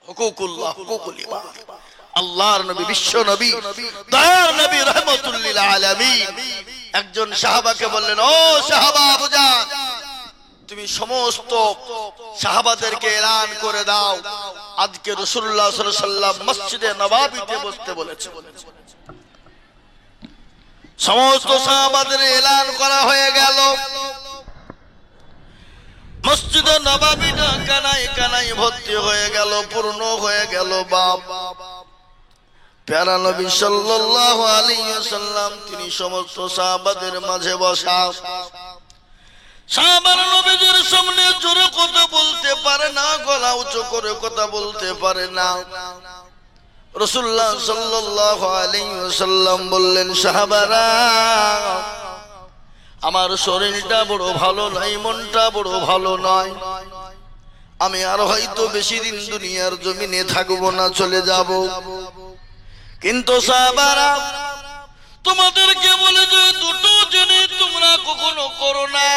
হুকুকুল্লাহ, হুকুকুল ইবাদ। আল্লাহর নবী, বিশ্ব নবী, দয়ার নবী, রাহমাতুল লিল আলামিন একজন সাহাবাকে বললেন, ও সাহাবা আবু জান, তুমি সমস্ত সাহাবাদেরকে এলান করে দাও, আজকে রাসূলুল্লাহ সাল্লাল্লাহু আলাইহি ওয়াসাল্লাম মসজিদে নববীতে বসতে বলেছে। সমস্ত সাহাবাদের এলান করা হয়ে গেল। মসজিদে নববীটা কানায় কানায় ভর্তি হয়ে গেল, পূর্ণ হয়ে গেল। বাপ প্যারা নবী সাল্লাল্লাহু আলাইহি ওয়াসাল্লাম তিনি সমস্ত সাহাবাদের মাঝে বসা। সাহাবারা নবীজির সামনে জোরে কথা বলতে পারে না, গলা উঁচু করে কথা বলতে পারে না। রাসূলুল্লাহ সাল্লাল্লাহু আলাইহি ওয়াসাল্লাম বললেন, সাহাবারা, আমার শরীরটা বড় ভালো নয়, মনটা বড় ভালো নয়, আমি আর হয়তো বেশি দিন দুনিয়ার জমিনে থাকবো না, চলে যাব। কিন্তু সাহাবারা, তোমাদেরকে বলে যে দুটো জিনিস তোমরা কখনো করো না।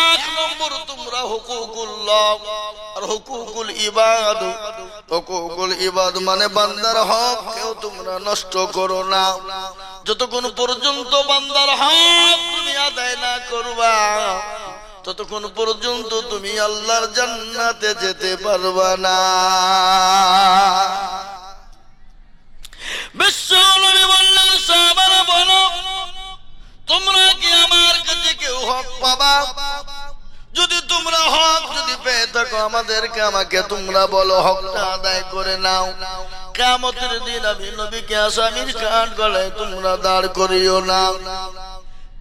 এক নম্বর, তোমরা হুকুকুল্লাহ আর হুকুকুল ইবাদ। হুকুকুল ইবাদ মানে বান্দার হক কেউ তোমরা নষ্ট করো না। যতক্ষণ পর্যন্ত বান্দার হক তুমি আদায় না করবা, ততক্ষণ পর্যন্ত তুমি আল্লাহর জান্নাতে যেতে পারবা না। বিশ্বনবী বললেন, সাহাবারা বলো, তোমরা কি আমার কাছে কেউ হক পাবা? যদি তোমরা হক যদি পেয়ে থাকো আমাকে তোমরা বলো, হকটা আদায় করে নাও। কিয়ামতের দিন আমি নবীকে আসামির কাঠ গলায় তোমরা দাঁড় করিও না।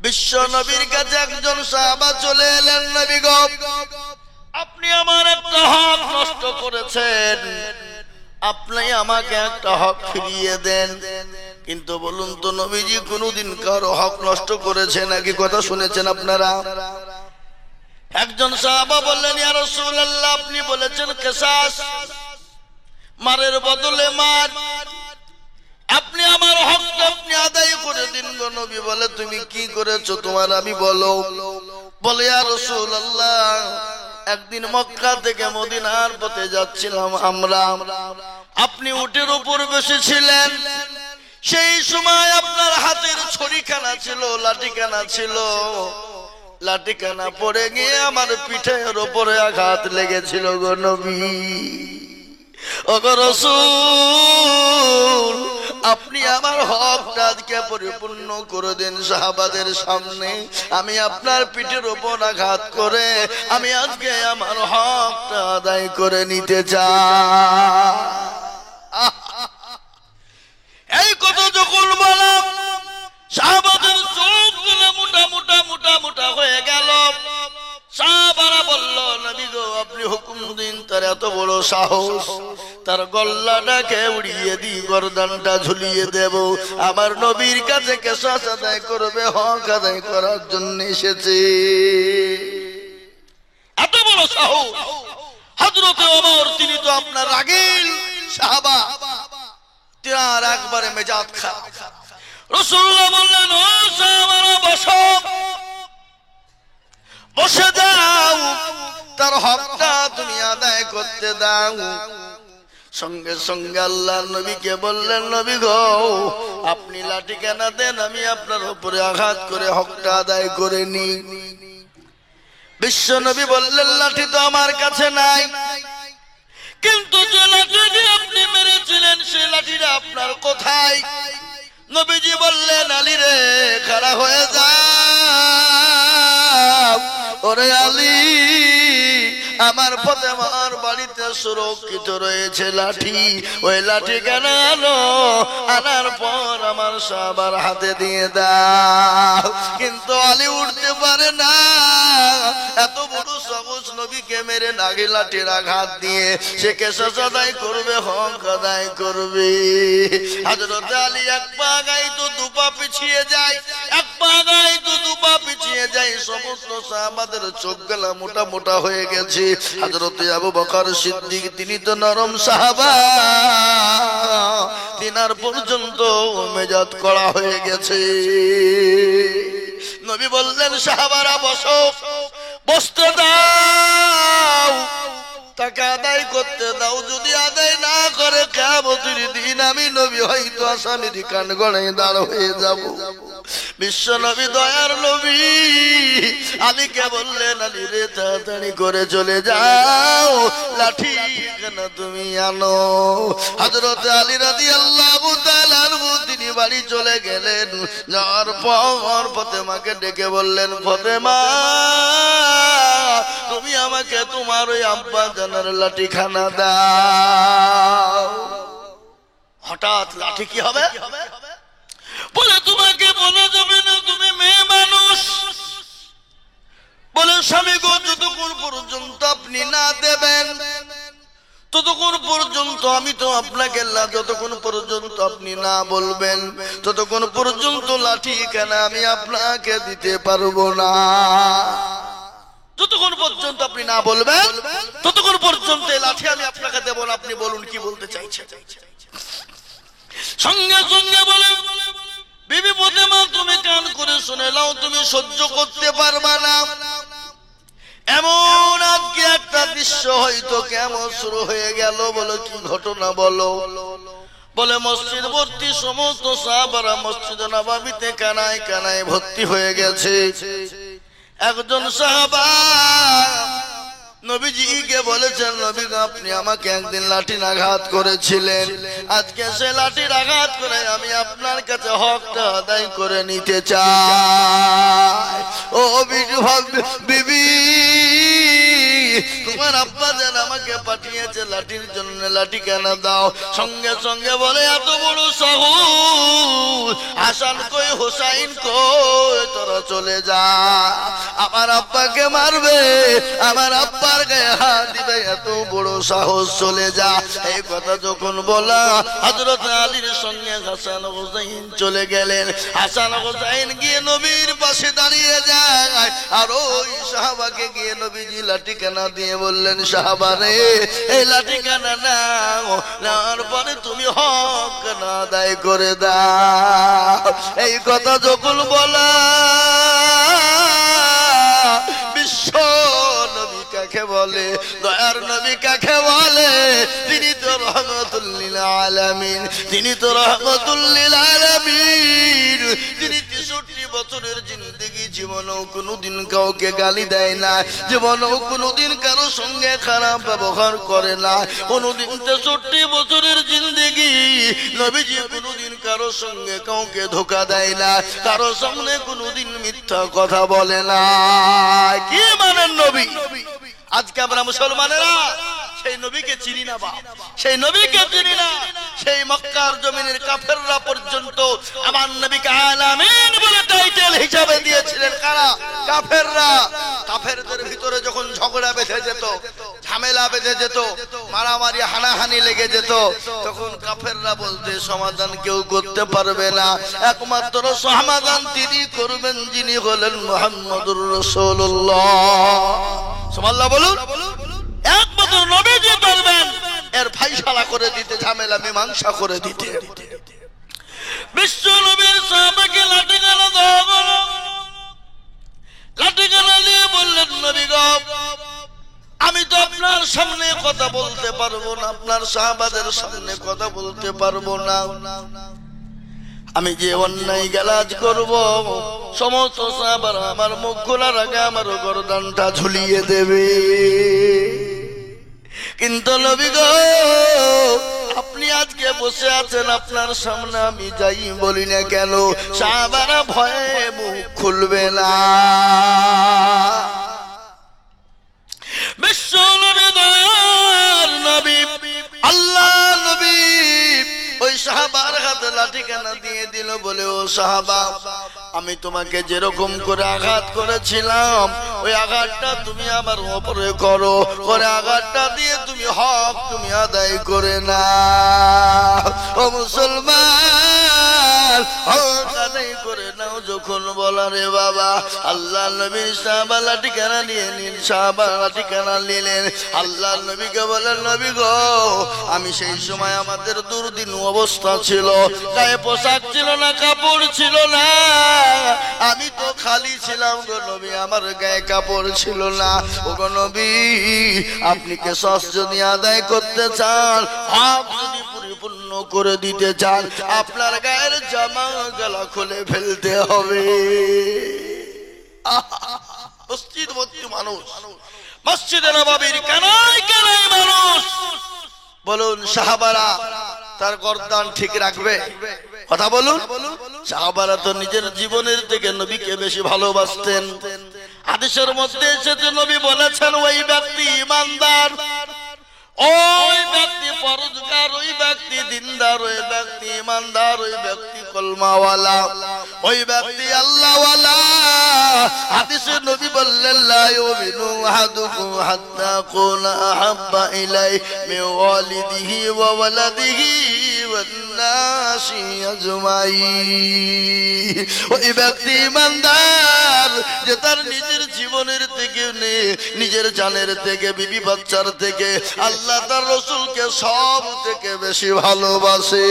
বিশ্ব নবীর কাছে একজন সাহাবা চলে এলেন, নবী গো, আপনি আমার একটা হক নষ্ট করেছেন, আপনি আমাকে একটা হক ফিরিয়ে দেন। কিন্তু বলুন তো নবীজি কোনদিন কারো হক নষ্ট করেছে নাকি? কথা শুনেছেন আপনারা? একজন সাহাবা বললেন, ইয়া রাসূলুল্লাহ, আপনি বলেছেন কিসাস, মারের বদলে মার, আপনি আমার হকটা আপনি আদায় করে দিন গো। নবী বলে, তুমি কি করেছো তোমার আমি বলো। বলে, ইয়া রাসূলুল্লাহ, একদিন মক্কা থেকে মদিনার পথে যাচ্ছিলাম আমরা, আপনি উটের উপর বসেছিলেন, সেই সময় আপনার হাতের ছড়িখানা ছিল, লাঠিখানা ছিল, লাঠিখানা পড়ে গিয়ে আমার পিঠের উপরে আঘাত লেগেছিল গো নবী। ওগো রাসূল, আপনি আমার হকটা আজকে পরিপূর্ণ করে দেন সাহাবাদের সামনে। আমি আপনার পিঠের উপর আঘাত করে আমি আজকে আমার হকটা আদায় করে নিতে চাই। এই কথা যখন বললাম, সাহাবাদের চোখগুলো মোটা মোটা মোটা মোটা হয়ে গেল। সাহাবারা বলল, নবী গো, আপনি হুকুম দিন, তার এত বড় সাহস, তার গল্লাটাকে উড়িয়ে দিই, গর্দানটা ঝুলিয়ে দেব। আমার নবীর কাছে কিসাস আদায় করবে, হক আদায় করার জন্য এসেছে। এত বড় সাহস হযরত ওমর, তিনি তো আপনার রাগীল সাহাবা, তার একবারে মেজাজ খারাপ। রাসূলুল্লাহ বললেন, ও সাহাবারা, বসো, বসে যাও, তার হকটা তুমি আদায় করতে দাও। সঙ্গে সঙ্গে আল্লাহর নবীকে বললেন, নবী গো, আপনি লাঠি কেনা দেন, আমি আপনার উপরে আঘাত করে হকটা আদায় করে নি। বিশ্ব নবী বললেন, লাঠি তো আমার কাছে নাই, কিন্তু যে লাঠি দিয়ে আপনি মেরেছিলেন সেই লাঠিটা আপনার কোথায়? নবীজি বললেন, আলী রে, খাড়া হয়ে যাও। ওরে আলী, আমার ফাতেমার বাড়িতে সুরক্ষিত রয়েছে লাঠি, ওই লাঠি কেন আনো, আনার পর আমার সাহাবার হাতে দিয়ে দাও। কিন্তু আলী উঠতে পারে না, এত বড় সাহস, নবীকে মেরে নাগে লাঠির আঘাত দিয়ে সে কিসাস আদায় করবে, হক আদায় করবে। হযরত আলী এক পা আগায় তো দু পা পিছিয়ে যায়, এক পা আগায় তো দু পা পিছিয়ে যায়। সমস্ত সাহাবাদের চোখ গলা মোটা মোটা হয়ে গেছে। হযরত আবু বকর সিদ্দিক, তিনি তো নরম সাহাবা, তিনার পর্যন্ত মেজাজ কড়া হয়ে গেছে। নবী বললেন, সাহাবারা বসো, বসতে দাও। তাকে আদায় করতে দাও, যদি আদায় না করে কিয়ামতের দিন আমি নবী হয়তো আসামির কান গড়ায় দাঁড় হয়ে যাব। বিশ্ব নবী দয়ার নবী আলীকে বললেন, আলী রে তাড়াতাড়ি করে চলে যাও, লাঠি কেন তুমি আনো। হযরত আলী রাদিয়াল্লাহু তাআলা তিনি বাড়ি চলে গেলেন। যাওয়ার পর ফাতেমাকে ডেকে বললেন, ফাতেমা তুমি আমাকে তোমার ওই আব্বা জানার লাঠি খানা দাও। হঠাৎ লাঠি কি হবে বলে তোমাকে বলা যাবে না, তুমি মেয়ে মানুষ। বলে স্বামী গো, যতক্ষণ পর্যন্ত আপনি না দেবেন ততক্ষণ পর্যন্ত আমি তো আপনাকে, যতক্ষণ পর্যন্ত আপনি না বলবেন ততক্ষণ পর্যন্ত লাঠি কেন আমি আপনাকে দিতে পারবো না। যতক্ষণ পর্যন্ত আপনি না বলবেন ততক্ষণ পর্যন্ত লাঠি আমি আপনাকে দেব না। আপনি বলুন কি বলতে চাইছেন। সঙ্গে সঙ্গে বলে, বিবি ফাতেমা তুমি কান করে শুনে নাও, তুমি সহ্য করতে পারবা না। এমন আজকে একটা দৃশ্য হয়তো কেমন শুরু হয়ে গেল। বলো কি ঘটনা বলো। বলে মসজিদ ভর্তি সমস্ত সাহাবারা মসজিদ নববীতে কানায় কানায় ভর্তি হয়ে গেছে। একজন সাহাবা নবীজিকে বলেছেন, নবী আপনি আমাকে একদিন লাঠির আঘাত করেছিলেন, আজকে সে লাঠির আঘাত করে আমি আপনার কাছে হকটা আদায় করে নিতে চাই। ও বিবি, তোমার আব্বা যেন আমাকে পাঠিয়েছে লাঠির জন্য, লাঠি কেন দাও। সঙ্গে সঙ্গে বলে, এত বড় সাহস, হাসান কই হোসাইন কই, তোরা চলে যা, আমার আব্বাকে মারবে, আমার আব্বার গায়ে হাত দিবে, এত বড় সাহস, চলে যা। এই কথা যখন বলা, হযরত আলীর সঙ্গে হাসান হোসাইন চলে গেলেন। হাসান হোসাইন গিয়ে নবীর পাশে দাঁড়িয়ে যায়, আর ওই সাহাবাকে গিয়ে নবীজি লাঠি কানা দিয়ে বললেন, সাহাবা রে এই লাঠি কানা নাও, নেওয়ার পরে তুমি হক না আদায় করে দাও। এই কথা যখন বলা, বিশ্ব নবী কাকে বলে, দয়ার নবী কাকে বলে, তিনি তো রহমতুল লিল আলামিন, তিনি তো রহমতুল লিল আলামিন। তিনি 63 বছরের জিন্দেগি জীবনেও কোনোদিন কাউকে গালি দেয় না, জীবনেও কোনোদিন কারো সঙ্গে খারাপ ব্যবহার করে না, কোনোদিন 63 বছরের জিন্দেগি নবীজি কোনোদিন কারো সঙ্গে কাউকে ধোঁকা দেয় না, কারো সামনে কোনোদিন মিথ্যা কথা বলে না। কি মানেন নবী? আজকে আমরা মুসলমানেরা সেই নবীকে চিনি না, বা সেই নবীকে চিনি না। সেই মক্কার জমিনের কাফেররা পর্যন্ত আমার নবীকে আলামিন বলে টাইটেল হিসাবে দিয়েছিলেন। কারা? কাফেররা। কাফেরদের ভিতরে যখন ঝগড়া বেঁধে যেত, ঝামেলা বেঁধে যেত, মারামারি হানাহানি লেগে যেত, তখন কাফেররা বলতে সমাধান কেউ করতে পারবে না, একমাত্র সমাধান তিনি করবেন যিনি হলেন মুহাম্মদুর রাসূলুল্লাহ। সুবহানাল্লাহ বলুন। একমাত্র নবীজি পারবেন এর ফাইসালা করে দিতে, ঝামেলা মীমাংসা করে দিতে। বিশ্ব নবীর সাহাবাকে লাঠি কানা দেওয়া হলো। লাঠি কানা দিয়ে বললেন, নবী গো আমি তো আপনার সামনে কথা বলতে পারবো না, আপনার সাহাবাদের সামনে কথা বলতে পারবো না। আমি যে অন্যায় গালাজ করব, সমস্ত সাহাবারা আমার মুখ খোলার আগে আমার গর্দানটা ঝুলিয়ে দেবে। কিন্তু নবী গো আপনি আজকে বসে আছেন, আপনার সামনে আমি যাই বলি না কেন, সাহাবারা ভয়ে মুখ খুলবে না। বিশ্ব নবী দয়ার নবী আল্লাহ নবী ওই সাহাবার হাতে লাঠি কানা দিয়ে দিল। বলে, ও সাহাবা আমি তোমাকে যেরকম করে আঘাত করেছিলাম ওই আঘাতটা তুমি আমার উপরে করো, করে আঘাতটা দিয়ে তুমি হক তুমি আদায় করে না। ও মুসলমান চাল হক আদায় করে নাও যখন বলা রে বাবা আল্লাহ নবীর সাহাবা লাঠি কানা নিয়ে নিন সাহাবা লাঠি কানা নিলেন আল্লাহ নবীকে বলেন নবী গো আমি সেই সময় আমাদের দুর্দিন অবস্থা ছিল গায়ে পোশাক ছিল না কাপড় ছিল না আমি তো খালি ছিলাম গো নবী আমার গায়ে কাপড় ছিল না ও গো নবী আপনি কেসাস যদি আদায় করতে চান হক যদি পরিপূর্ণ করে দিতে চান আপনার গায়ের জামা গলা খুলে ফেলতে হবে মসজিদ ভর্তি মানুষ মসজিদে নববীর কানায় কানায় মানুষ বলুন সাহাবারা তার গর্দান ঠিক রাখবে কথা বলুন সাহাবারা তো নিজের জীবনের থেকে নবীকে বেশি ভালোবাসতেন হাদিসের মধ্যে এসেছে নবী বলেছেন ওই ব্যক্তি ঈমানদার ওই ব্যক্তি পরহেজগার ওই ব্যক্তি দিনদার ওই ব্যক্তি ঈমানদার ওই ব্যক্তি কলমাওয়ালা ওই ব্যক্তি আল্লাহওয়ালা হাদিসে নবী বললেন লা ইউমিনু আহাদুকুম হাত্তা কুনা আহাব্বা ইলাইহি মিন ওয়ালিদিহি ওয়া ওয়ালাদিহি ওয়ান নাসি আজমাইন ওই ব্যক্তি ঈমানদার যে তার নিজের জীবনের থেকে নিজের জানের থেকে বিবি বাচ্চার থেকে আল্লাহ তার রাসূলকে সব থেকে বেশি ভালোবাসে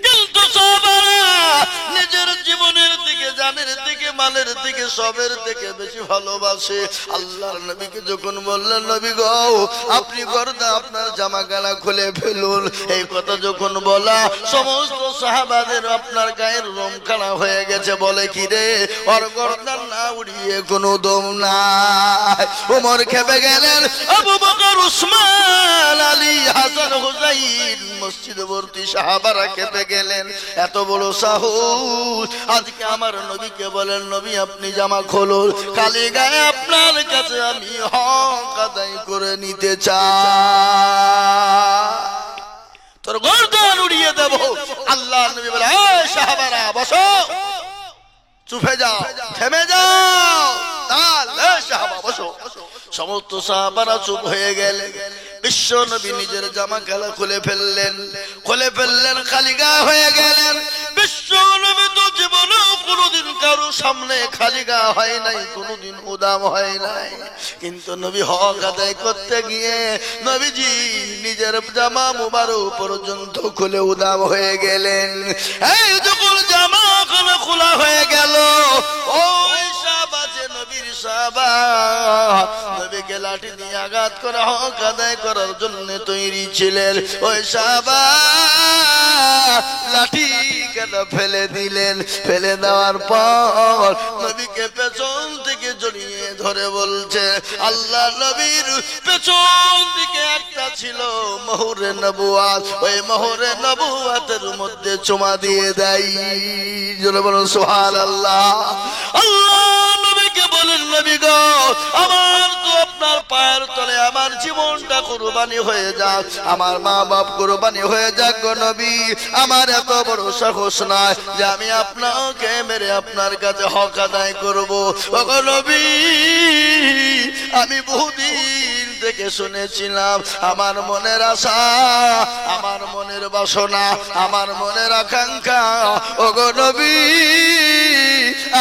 কিন্তু সাহাবারা নিজের জীবনের থেকে জানের থেকে মালের থেকে সবের থেকে বেশি ভালোবাসে আল্লাহর নবীকে যখন বললেন নবী গো আপনি গর্দা আপনার জামা গালা খুলে ফেলুন এই কথা যখন বলা সমস্ত সাহাবাদের আপনার গায়ের রং খাড়া হয়ে গেছে বলে কি রে ওর গর্দান না উড়িয়ে কোনো দম নাই ওমর খেপে গেলেন আবু বকর উসমান আলী হাসান হুসাইন মসজিদ ভর্তি সাহাবারা খেপে গেলেন এত বড় সাহস আজকে আমার নবীকে বলেন নবী আপনি জামা খুলুন খালি গায়ে আপনার কাছে আমি হক আদায় করে নিতে চাই তোর গর্দান উড়িয়ে দেব আল্লাহ নবী বলে এই সাহাবারা বসো চুপে যাও থেমে যাও তাহলে সাহাবা বসো সমস্ত সাহাবারা চুপ হয়ে গেলেন বিশ্ব নবী নিজের জামা গালা খুলে ফেললেন খালি গা হয়ে গেলেন বিশ্ব নবী তো জীবনে কোনোদিন কারো সামনে খালি গা হয় নাই কোনোদিন উদাম হয় নাই কিন্তু নবী হক আদায় করতে গিয়ে নবীজি নিজের জামা মুবারক পর্যন্ত খুলে উদাম হয়ে গেলেন এই যখন জামা খোলা হয়ে গেল ওই সাহাবা যে নবীর সাহাবা নবীকে লাঠি দিয়ে আঘাত করে হক আদায় করার জন্য তৈরি ছিলেন ওই সাহাবা লাঠি কেন ফেলে দিলেন ফেলে দেওয়ার পর নবীকে পেছন থেকে জড়িয়ে ধরে বলছে আল্লাহ নবীর পেছন দিকে একটা ছিল মোহরে নবুয়াত ওই মোহরে নবুয়াতের মধ্যে চুমা দিয়ে দেয় জোরে বলুন সুবহানাল্লাহ আল্লাহ নবীকে বলেন নবী গো আমার তো আপনার পায়ের তলে আমার জীবনটা কুরবানি হয়ে যাক আমার মা বাপ কুরবানি হয়ে যাক গো নবী আমার এত বড় সাহস নাই যে আমি আপনাকে মেরে আপনার কাছে হক আদায় করব ও গো নবী আমি বহুদিন থেকে শুনেছিলাম আমার মনের আশা আমার মনের বাসনা আমার মনের আকাঙ্ক্ষা ও গো নবী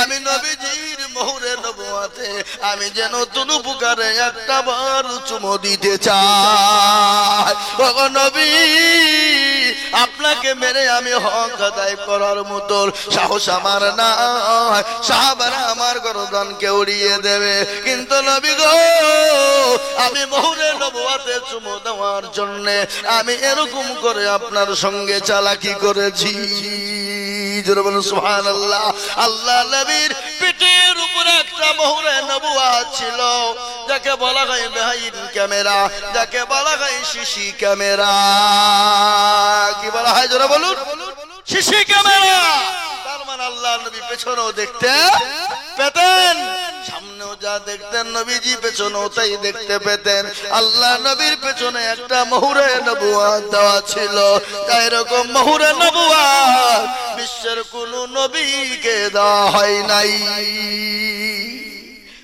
আমি নবীজির মোহরে নবুয়াতে আমি যেন নতুন পুকারে একটা বার চুমো দিতে চাই ও গো নবী আপনাকে মেরে আমি হক আদায় করার মতো সাহস আমার নাই সাহাবারা আমার গর্দানকে উড়িয়ে দেবে কিন্তু নবী গো আমি মোহরে নবুয়াতে চুমো দেওয়ার জন্য আমি এরকম করে আপনার সঙ্গে চালাকি করেছি জোরে বলুন সুবহানাল্লাহ আল্লাহ নবীর পিঠের উপরে একটা মোহরে নবুয়াত ছিল যাকে বলা হয় বেহাইন ক্যামেরা যাকে বলা হয় শিশি ক্যামেরা কি বলা হয় জোরে বলুন শিশি ক্যামেরা তার মানে আল্লাহ নবী পেছনেও দেখতে পেতেন সামনেও যা দেখতেন নবীজি পেছনেও তাই দেখতে পেতেন আল্লাহ নবীর পেছনে একটা মোহরে নবুয়াত দেওয়া ছিল তাই এরকম মোহরে নবুয়াত বিশ্বের কোন নবীকে দেওয়া হয় নাই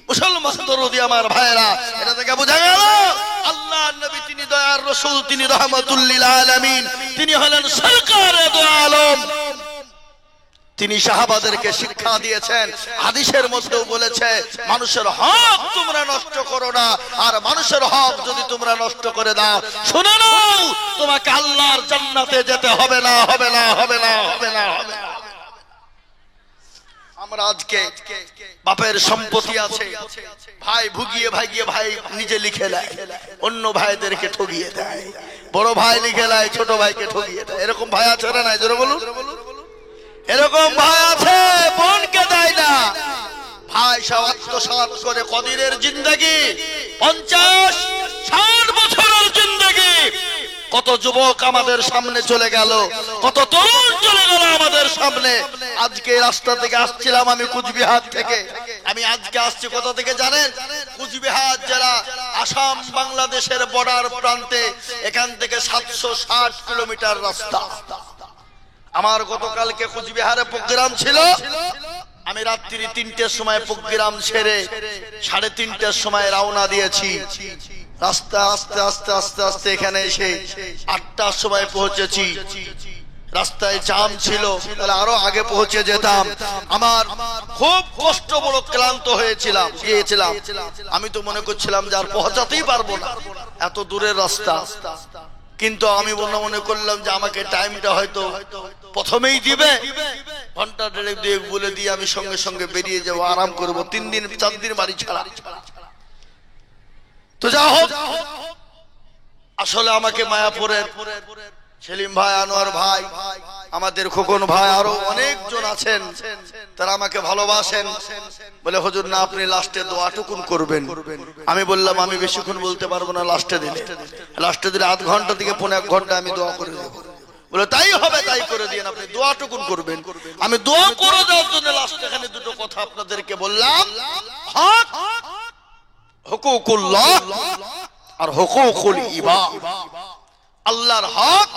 মুসলমান দরদি আমার ভাইরা এটা থেকে বোঝা গেল আল্লাহ নবী তিনি দয়ার রাসূল, তিনি রাহমাতুল লিল আলামিন, তিনি হলেন সরকারে দু আলম। তিনি সাহাবাদেরকে শিক্ষা দিয়েছেন, হাদিসের মধ্যেও বলেছে মানুষের হক তোমরা নষ্ট করো না, আর মানুষের হক যদি তোমরা নষ্ট করে দাও, শুনে নাও তোমাকে আল্লাহর জান্নাতে যেতে হবে না, হবে না, হবে না, হবে না, হবে না। আমরা আজকে বাপের সম্পত্তি আছে, ভাই ভুগিয়ে ভাগিয়ে ভাই নিজে লিখে নেয়, অন্য ভাইদেরকে ঠগিয়ে দেয়, বড় ভাই লিখে নেয় ছোট ভাইকে ঠগিয়ে দেয়। এরকম ভাই আছে না নাই? জোরে বলুন। এরকম ভাই আছে, বোনকে দেয় না, ভাই সব আত্মসাৎ করে কদিনের জিন্দেগি, 50-60 বছরের জিন্দেগি। কত যুবক আমাদের সামনে চলে গেল, কত তরুণ চলে গেল আমাদের সামনে। আজকে রাস্তা থেকে আসছিলাম আমি কুচবিহার থেকে, আমি আজকে আসছি কোথা থেকে জানেন? কুচবিহার জেলা, আসাম বাংলাদেশের বর্ডার প্রান্তে, এখান থেকে 760 কিলোমিটার রাস্তা। আমার গতকালকে কুচবিহারে প্রোগ্রাম ছিল, আমি রাত্রি 3টের সময় প্রোগ্রাম ছেড়ে 3:30টার সময় রওনা দিয়েছি। রাস্তা আস্তে আস্তে আস্তে আস্তে এখানে এসে 8টার সময় পৌঁছেছি। রাস্তায় জাম ছিল, তাহলে আরো আগে পৌঁছে যেতাম। আমার খুব কষ্ট, বড় ক্লান্ত হয়েছিলাম, গিয়েছিলাম। আমি তো মনে করছিলাম যে আর পৌঁছাতেই পারবো না, এত দূরের রাস্তা। কিন্তু আমি মনে করলাম যে আমাকে টাইমটা হয়তো প্রথমেই দিবে, ঘন্টা 1.5-2 বলে দিয়ে আমি সঙ্গে সঙ্গে বেরিয়ে যাবো, আরাম করবো, 3 দিন 4 দিন বাড়ি ছাড়া। তো যা হোক, আসলে আমাকে মায়াপুরের সেলিম ভাই, আনোয়ার ভাই, আমাদের খোকন ভাই, আরো অনেকজন আছেন, তারা আমাকে ভালোবাসেন। বলে হুজুর না, আপনি লাস্টে দোয়াটুকুন করবেন। আমি বললাম আমি বেশিক্ষণ বলতে পারবো না, লাস্টে দিলে আধ ঘন্টা থেকে 1.5 ঘন্টা আমি দোয়া করে দেবো। বলে তাই হবে, তাই করে দিন, আপনি দোয়াটুকুন করবেন। আমি দোয়া করে দেওয়ার জন্য লাস্ট এখানে দুটো কথা আপনাদেরকে বললাম, হক হুকুকুল্লাহ আর হুকুকুল ইবাদ। আল্লাহর হক,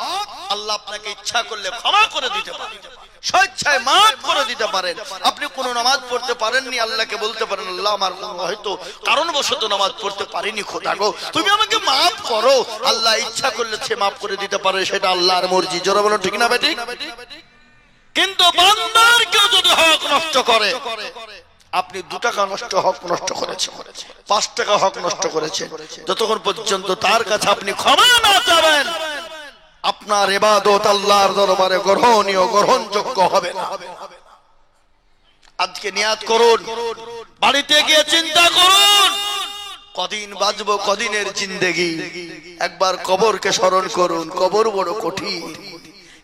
আল্লাহ আপনাকে ইচ্ছা করলে ক্ষমা করে দিতে পারেন, স্বেচ্ছায় মাফ করে দিতে পারেন। আপনি কোনো নামাজ পড়তে পারেননি, আল্লাহকে বলতে পারেন আল্লাহ আমার হয়তো কারণবশত নামাজ পড়তে পারিনি, খোদা গো তুমি আমাকে মাফ করো। আল্লাহ ইচ্ছা করলে সে মাফ করে দিতে পারে, সেটা আল্লাহর মর্জি। জোরে বলো ঠিক না বেঠিক? কিন্তু বান্দার কেউ যদি হক নষ্ট করে, আপনি 2 টাকা নষ্ট হক নষ্ট করেছেন, 5 টাকা হক নষ্ট করেছেন, যতক্ষণ পর্যন্ত তার কাছে আপনি ক্ষমা না চাবেন, আপনার ইবাদত আল্লাহর দরবারে গ্রহণীয়, গ্রহণযোগ্য হবে না। আজকে নিয়াত করুন, বাড়িতে গিয়ে চিন্তা করুন, কদিন বাঁচবো, কদিনের জিন্দেগি। একবার কবরকে স্মরণ করুন, কবর বড় কঠিন।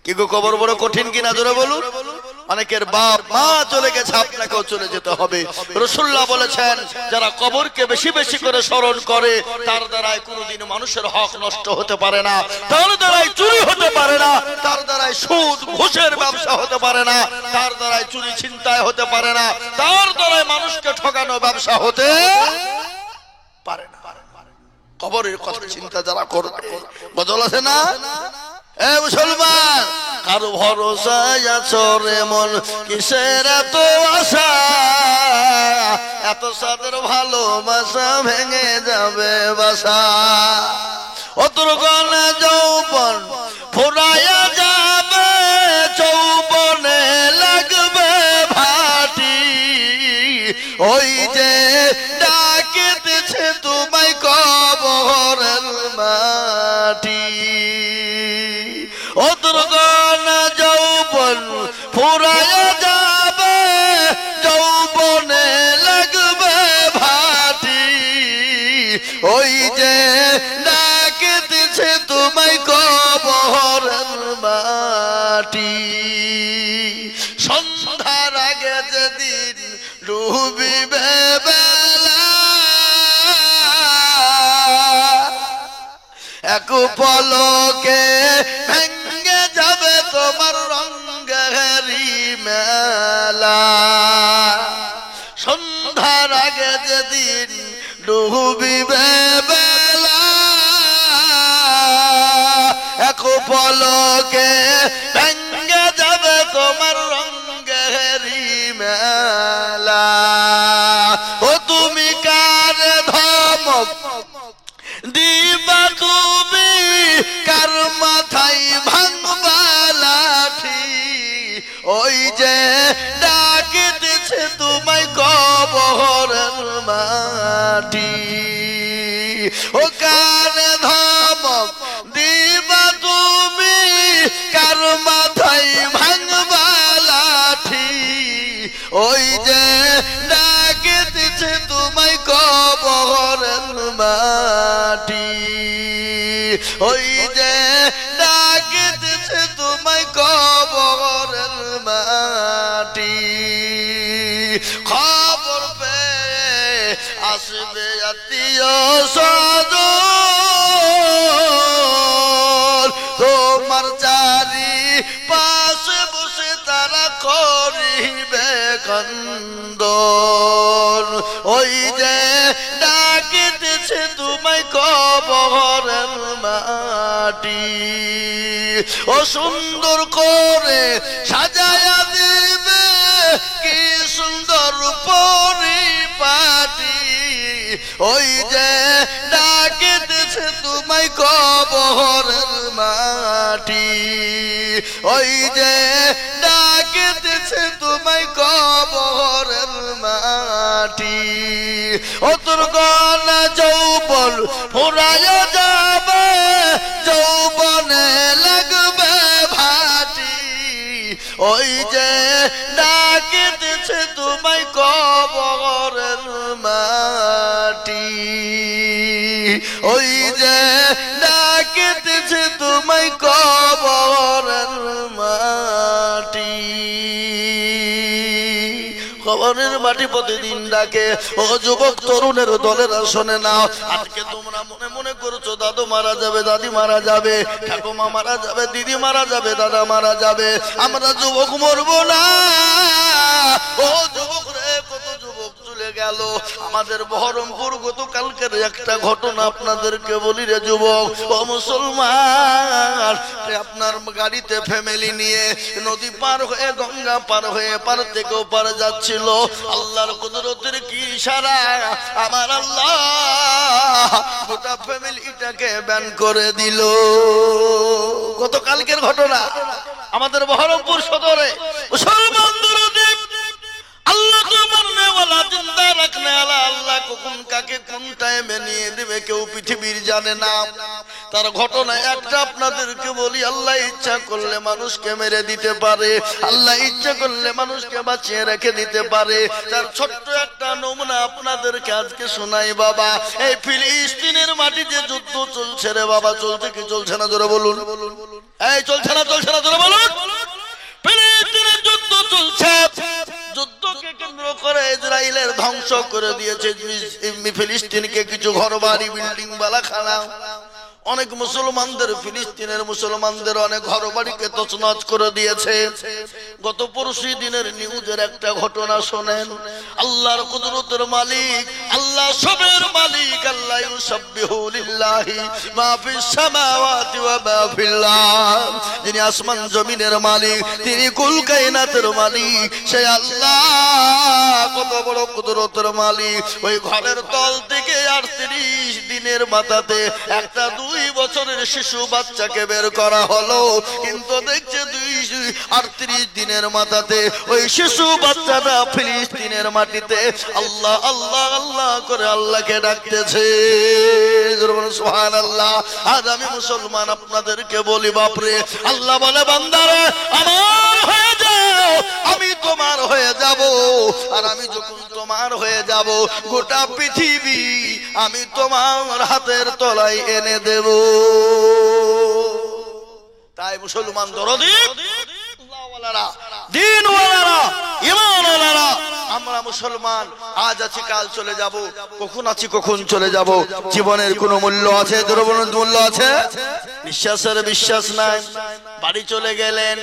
কি গো, কবর বড় কঠিন কিনা জোরে বলুন। অনেকের বাপ মা চলে গেছে, আপনাকেও চলে যেতে হবে। রাসূলুল্লাহ বলেছেন, যারা কবরকে বেশি বেশি করে স্মরণ করে, তার দ্বারাই কোনোদিন মানুষের হক নষ্ট হতে পারে না, তার দ্বারাই চুরি হতে পারে না, তার দ্বারাই সুদ ঘুষের ব্যবসা হতে পারে না, তার দ্বারাই চুরি ছিনতাই হতে পারে না, তার দ্বারাই মানুষকে ঠকানো ব্যবসা হতে পারে না। কবরের কথা চিন্তা যারা করবে, বদল আছে না? এ মুসলমান, কারো ভরসায় আছো রে মন, কিসের এত আশা? এত সাদের ভালোবাসা ভেঙে যাবে বাসা। অতর গানে যৌবন ফুরাইয়া যাবে, যৌবনে লাগবে ভাটি। ওই যে ডাকিতেছে তোমায় কবরের মাটি। অদ্রগণ যৌবন ফুরাইয়া যাবে, যৌবনে লাগবে ভাটি। ওই যে ডাকিতেছে তোমায় কবরের মাটি। সন্ধ্যার আগে যেদিন ডুবিবে বেলা, এক পলকে ভেঙ্গে যাবে তোমার রঙ্গেরি মেলা। সন্ধ্যার আগে যেদিন ডুবিবে বেলা, এক পলকে ভেঙ্গে যাবে তোমার রঙ্গেরি মেলা। ও তুমি কার ধমক দিবা তুমি মাথায় ভাঙবা লাঠি ওই যে ডাকে দিছে তোমায় কবরের মাটি ও কানে ধমক দিবা তুমি কার মাথায় ভাঙবা লাঠি ওই যে ডাকে দিছে তোমায় কবরের মাটি ওই যে ডাকে দিছে তোমায় কবরের মাটি খবর পেয়ে আসবে আত্মীয় স্বজন তোমার চারি পাশে বসে তারা করিবে কান্দন ওই যে ডাকিতেছে তোমায় কবরের মাটি ও সুন্দর করে সাজায়া দিবে কি সুন্দর পরিপাটি ওই যে ডাকিতেছে তোমায় কবরের মাটি ওই যে ডাকিতেছে তোমায় কবরের মাটি ও তোর গলা যৌবন ফুরায় যাবে যৌবনে লাগবে ভাটি ওই যে ডাকিতেছে তোমায় কবরের মাটি ওই যে ডাকিতেছে তোমায় কবরের মাটি কবরের মাটি প্রতিদিন ডাকে ও যুবক তরুণের দলেরা শোনে নাও আজকে তোমরা মনে মনে করছো দাদু মারা যাবে দাদি মারা যাবে ঠাকুমা মারা যাবে দিদি মারা যাবে দাদা মারা যাবে আমরা যুবক মরবো না ও যুবক রে কত যুবক চলে গেল আমাদের বহরমপুর গতকালকের একটা ঘটনা আপনাদেরকে বলি রে যুবক ও মুসলমান আপনার গাড়িতে ফ্যামিলি নিয়ে নদী পার হয়ে গঙ্গা পার হয়ে পার থেকে ওপার যাচ্ছিল আল্লাহর কুদরতের কি ইশারা আমার আল্লাহ গোটা ফ্যামিলিটাকে ব্যান করে দিল গতকালকের ঘটনা আমাদের বহরমপুর সদরে মুসলমানদের আল্লাহ তো মরনে ওয়ালা জিন্দা রাখনে আলা আল্লাহ কখন কাকে কোন টাইমে নিয়ে দেবে কেউ পৃথিবীর জানে না তার ঘটনা একটা আপনাদেরকে বলি আল্লাহ ইচ্ছা করলে মানুষকে মেরে দিতে পারে আল্লাহ ইচ্ছা করলে মানুষকে বাঁচিয়ে রেখে দিতে পারে তার ছোট্ট একটা নমুনা আপনাদেরকে আজকে শোনাই বাবা এই ফিলিস্তিনের মাটিতে যুদ্ধ চলছে রে বাবা চলছে কি চলছে না জোরে বলুন এই চলছে না জোরে বলুন ফিলিস্তিনের যুদ্ধ চলছে যুদ্ধকে কেন্দ্র করে ইসরায়েলের ধ্বংস করে দিয়েছে ফিলিস্তিনকে কিছু ঘরবাড়ি বিল্ডিং বালাখানা অনেক মুসলমানদের ফিলিস্তিনের মুসলমানদের অনেক ঘরবাড়িকে তছনছ করে দিয়েছে গত পরশু দিনের নিউজের একটা ঘটনা শোনেন আল্লাহর কুদরতের মালিক আল্লাহ সবের মালিক আল্লাহ ইউসাব্বিহু লিল্লাহি মা ফিস সামাওয়াতি ওয়া মা ফিল আরদ যিনি আসমান জমিনের মালিক তিনি কুল কায়নাতের মালিক সেই আল্লাহ কত বড় কুদরতের মালিক ওই ঘরের তল থেকে 38 দিনের মাথাতে একটা 2 বছরের শিশু বাচ্চাকে বের করা হলো কিন্তু দেখছে 38 দিনের মাথাতে ওই শিশু বাচ্চাটা ফিলিস্তিনের মাটিতে আল্লাহ আল্লাহ আল্লাহ করে আল্লাহকে ডাকতেছে সুবহানাল্লাহ আজ আমি মুসলমান আপনাদেরকে বলি বাপরে আল্লাহ বলে বান্দারে আমার হয়ে যাও আমি তোমার হয়ে যাব আর আমি যখন তোমার হয়ে যাব গোটা পৃথিবী আমি তোমার হাতের তলায় এনে দেব তাই মুসলমান দরদি আল্লাহওয়ালারা দ্বীনওয়ালারা ঈমানওয়ালারা আমরা মুসলমান আজ আছি কাল চলে যাব কখন আছি কখন চলে যাব জীবনের কোনো মূল্য আছে দুর্বলের মূল্য আছে বিশ্বাসের বিশ্বাস নাই বাড়ি চলে গেলেন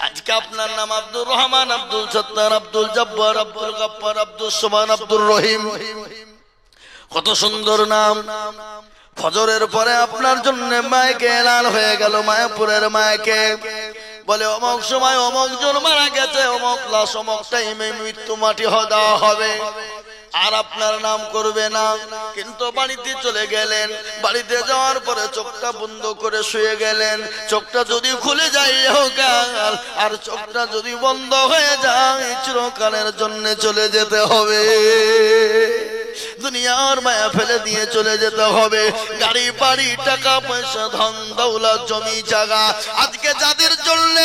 আজকে আপনার নাম আব্দুর রহমান আব্দুল সত্তার আব্দুল জব্বার আব্দুল গফফার আব্দুল সুবহান আব্দুর রহিম কত সুন্দর নাম ফজরের পরে আপনার জন্য মাইকে এলান হয়ে গেল মায়াপুরের মাইকে বলে অমুক সময় অমুক জন মারা গেছে অমুক লাশ অমুক টাইমে মৃত্যু মাটি দেওয়া হবে আর আপনার নাম করবে না। কিন্তু বাড়িতে চলে গেলেন, বাড়িতে যাওয়ার পরে চোখটা বন্ধ করে শুয়ে গেলেন। চোখটা যদি খুলে যায় ইহকাল, আর চোখটা যদি বন্ধ হয়ে যায় চিরকালের জন্য চলে যেতে হবে। দুনিয়ার মায়া ফেলে দিয়ে চলে যেতে হবে। গাড়ি বাড়ি টাকা পয়সা ধন দৌলত জমি জায়গা, আজকে যাদের জন্য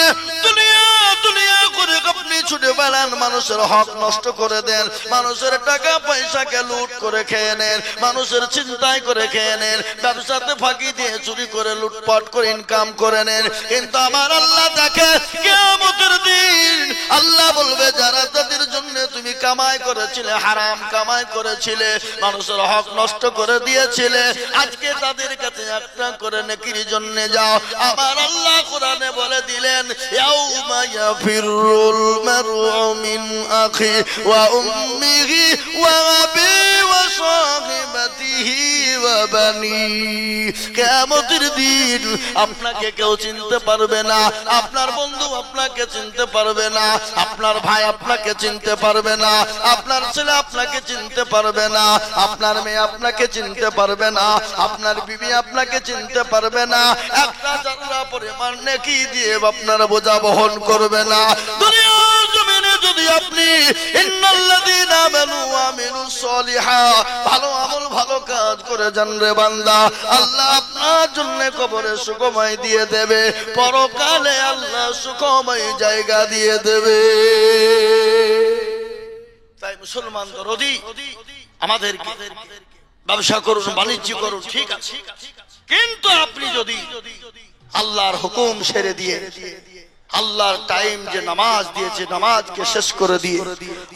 দুনিয়া দুনিয়া করে আপনি ছুটে বেড়ান, মানুষের হক নষ্ট করে দেন, মানুষের টাকা পয়সাকে লুট করে খেয়ে নেন, মানুষের চিন্তায় করে খেয়ে নেন, ব্যবসাতে ফাঁকি দিয়ে চুরি করে লুটপাট করে ইনকাম করে নেন। কিন্তু আমার আল্লাহ দেখে কিয়ামতের দিন আল্লাহ বলবে, যারা তাদের জন্য তুমি কামাই করেছিলে, হারাম কামাই করেছিলে, মানুষের হক নষ্ট করে দিয়েছিলে, আজকে তাদের কাছে একটা করে নেকির জন্য যাও। আমার আল্লাহ কোরআনে বলে দিলেন, ইয়াউমা ইয়াফিরুল মারউ মিন আখি ওয়া উম্মিহি ওয়া আবি ওয়া সাহিবাতিহি ওয়া বানি। কিয়ামতের দিন আপনাকে কেউ চিনতে পারবে না, আপনার বন্ধু আপনাকে চিনতে পারবে না, আপনার ভাই আপনাকে চিনতে পারবে না, আপনার ছেলে আপনাকে চিনতে পারবে না, আপনার মেয়ে আপনাকে চিনতে পারবে না, আপনার বিবি আপনাকে চিনতে পারবে না, একটা জাররা পরিমাণ নেকি দিয়ে আপনার বোঝা বহন করবে না। দুনিয়ার জমিনে যদি আপনি ইন্নাল্লাযীনা আমানু ওয়া আমিলুস সলিহাত ভালো আমল ভালো কাজ করে যান রে বান্দা, আল্লাহ আপনার জন্য কবরে সুখময় দিয়ে দেবে, পরকালে আল্লাহ সুখময় জায়গা দিয়ে দেবে। তাই মুসলমান দরদি আমাদেরকে ব্যবসা করুন, বাণিজ্য করুন, ঠিক আছে, কিন্তু আপনি যদি আল্লাহর হুকুম ছেড়ে দিয়ে, আল্লাহর টাইম যে নামাজ দিয়েছে নামাজকে শেষ করে দিয়ে,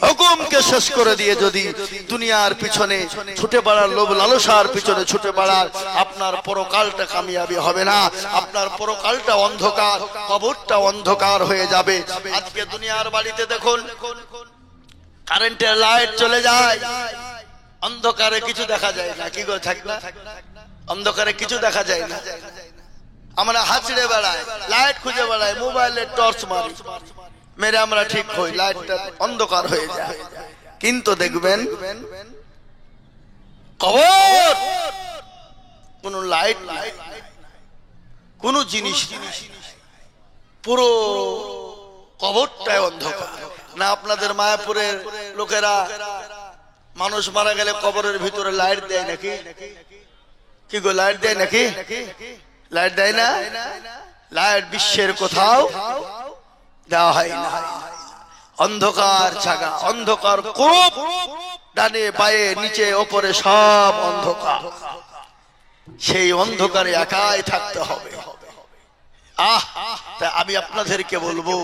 হুকুমকে শেষ করে দিয়ে যদি দুনিয়ার পিছনে ছুটে বেড়ার, লোভ লালসার পিছনে ছুটে বেড়ার, আপনার পরকালটা কামিয়াবি হবে না, আপনার পরকালটা অন্ধকার, কবরটা অন্ধকার হয়ে যাবে। আজকে দুনিয়ার বাড়িতে দেখুন কারেন্টের লাইট চলে যায়, অন্ধকারে কিছু দেখা যায় না, কি গো থাক না, অন্ধকারে কিছু দেখা যায় না, আমরা হাঁচড়ে বেড়াই, লাইট খুঁজে বেড়াই, মোবাইলের টর্চ মারি, মেরে আমরা ঠিক হই, লাইটটা অন্ধকার হয়ে যায়। কিন্তু দেখবেন কবর কোন লাইট নাই, কোন জিনিস পুরো কবরটাই অন্ধকার। না আপনাদের মায়াপুরের লোকেরা মানুষ মারা গেলে কবরের ভিতরে লাইট দেয় নাকি? কি গো লাইট দেয় নাকি? লাইট দেয় না? লাইট বিশ্বের কোথাও দেওয়া হয় না। অন্ধকার জায়গা, অন্ধকার কূপ, ডানে বায়ে নিচে ওপরে সব অন্ধকার, সেই অন্ধকারে একাই থাকতে হবে। তা আমি আপনাদেরকে বলবো,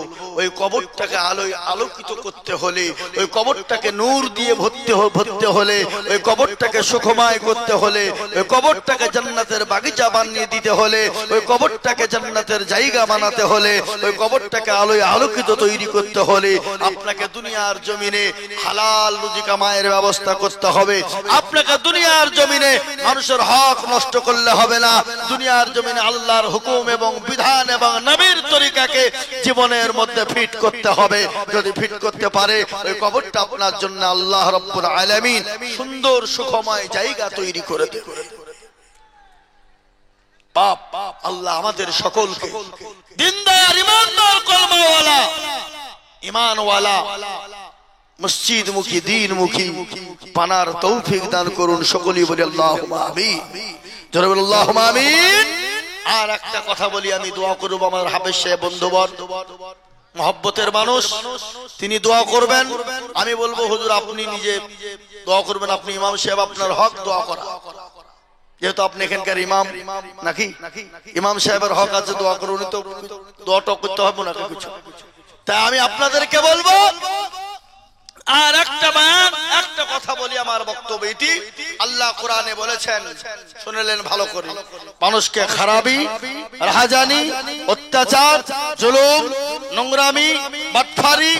ওই কবরটাকে আলোয় আলোকিত করতে হলে, ওই কবরটাকে নূর দিয়ে ভরতে হলে, ওই কবরটাকে সুখময় করতে হলে, ওই কবরটাকে জান্নাতের বাগিচা বানিয়ে দিতে হলে, ওই কবরটাকে জান্নাতের জায়গা বানাতে হলে, ওই কবরটাকে আলোয় আলোকিত তৈরি করতে হলে আপনাকে দুনিয়ার জমিনে হালাল রুজি কামাইয়ের ব্যবস্থা করতে হবে। আপনাকে দুনিয়ার জমিনে মানুষের হক নষ্ট করলে হবে না। দুনিয়ার জমিনে আল্লাহর হুকুম এবং বিধান এবং নবীর তরিকাকে জীবনের মধ্যে ফিট করতে হবে। যদি ফিট করতে পারে, ওই কবরটা আপনার জন্য আল্লাহ রাব্বুল আলামিন সুন্দর সুখময় জায়গা তৈরি করে দেবে। পাপ আল্লাহ আমাদের সকলকে দিনদার, ইমানদার, কলমাওয়ালা, ইমানওয়ালা, মসজিদমুখী, দ্বীনমুখী বানার তৌফিক দান করুন। সকলেই বলি আল্লাহুম্মা আমিন। জোরে বলি আল্লাহুম্মা আমিন। আর একটা কথা বলি, আমি দোয়া করব আমার হাফেজ সাহেব বন্ধুবর, মহব্বতের মানুষ, তিনি দোয়া করবেন। আমি বলবো হুজুর আপনি নিজে দোয়া করবেন, আপনি ইমাম সাহেব, আপনার হক দোয়া করা, যেহেতু আপনি এখানকার ইমাম নাকি, ইমাম সাহেবের হক আছে দোয়া করুন, তো দোয়াটা করতে হবে না কিছু। তাই আমি আপনাদেরকে বলবো, আর একটা কথা বলি, আমার বক্তব্য এটি। আল্লাহ কোরআনে বলেছেন, শুনলেন ভালো করে, মানুষকে খারাপি, রাহাজানি, অত্যাচার, জুলুম, নোংরামি, বাটফারি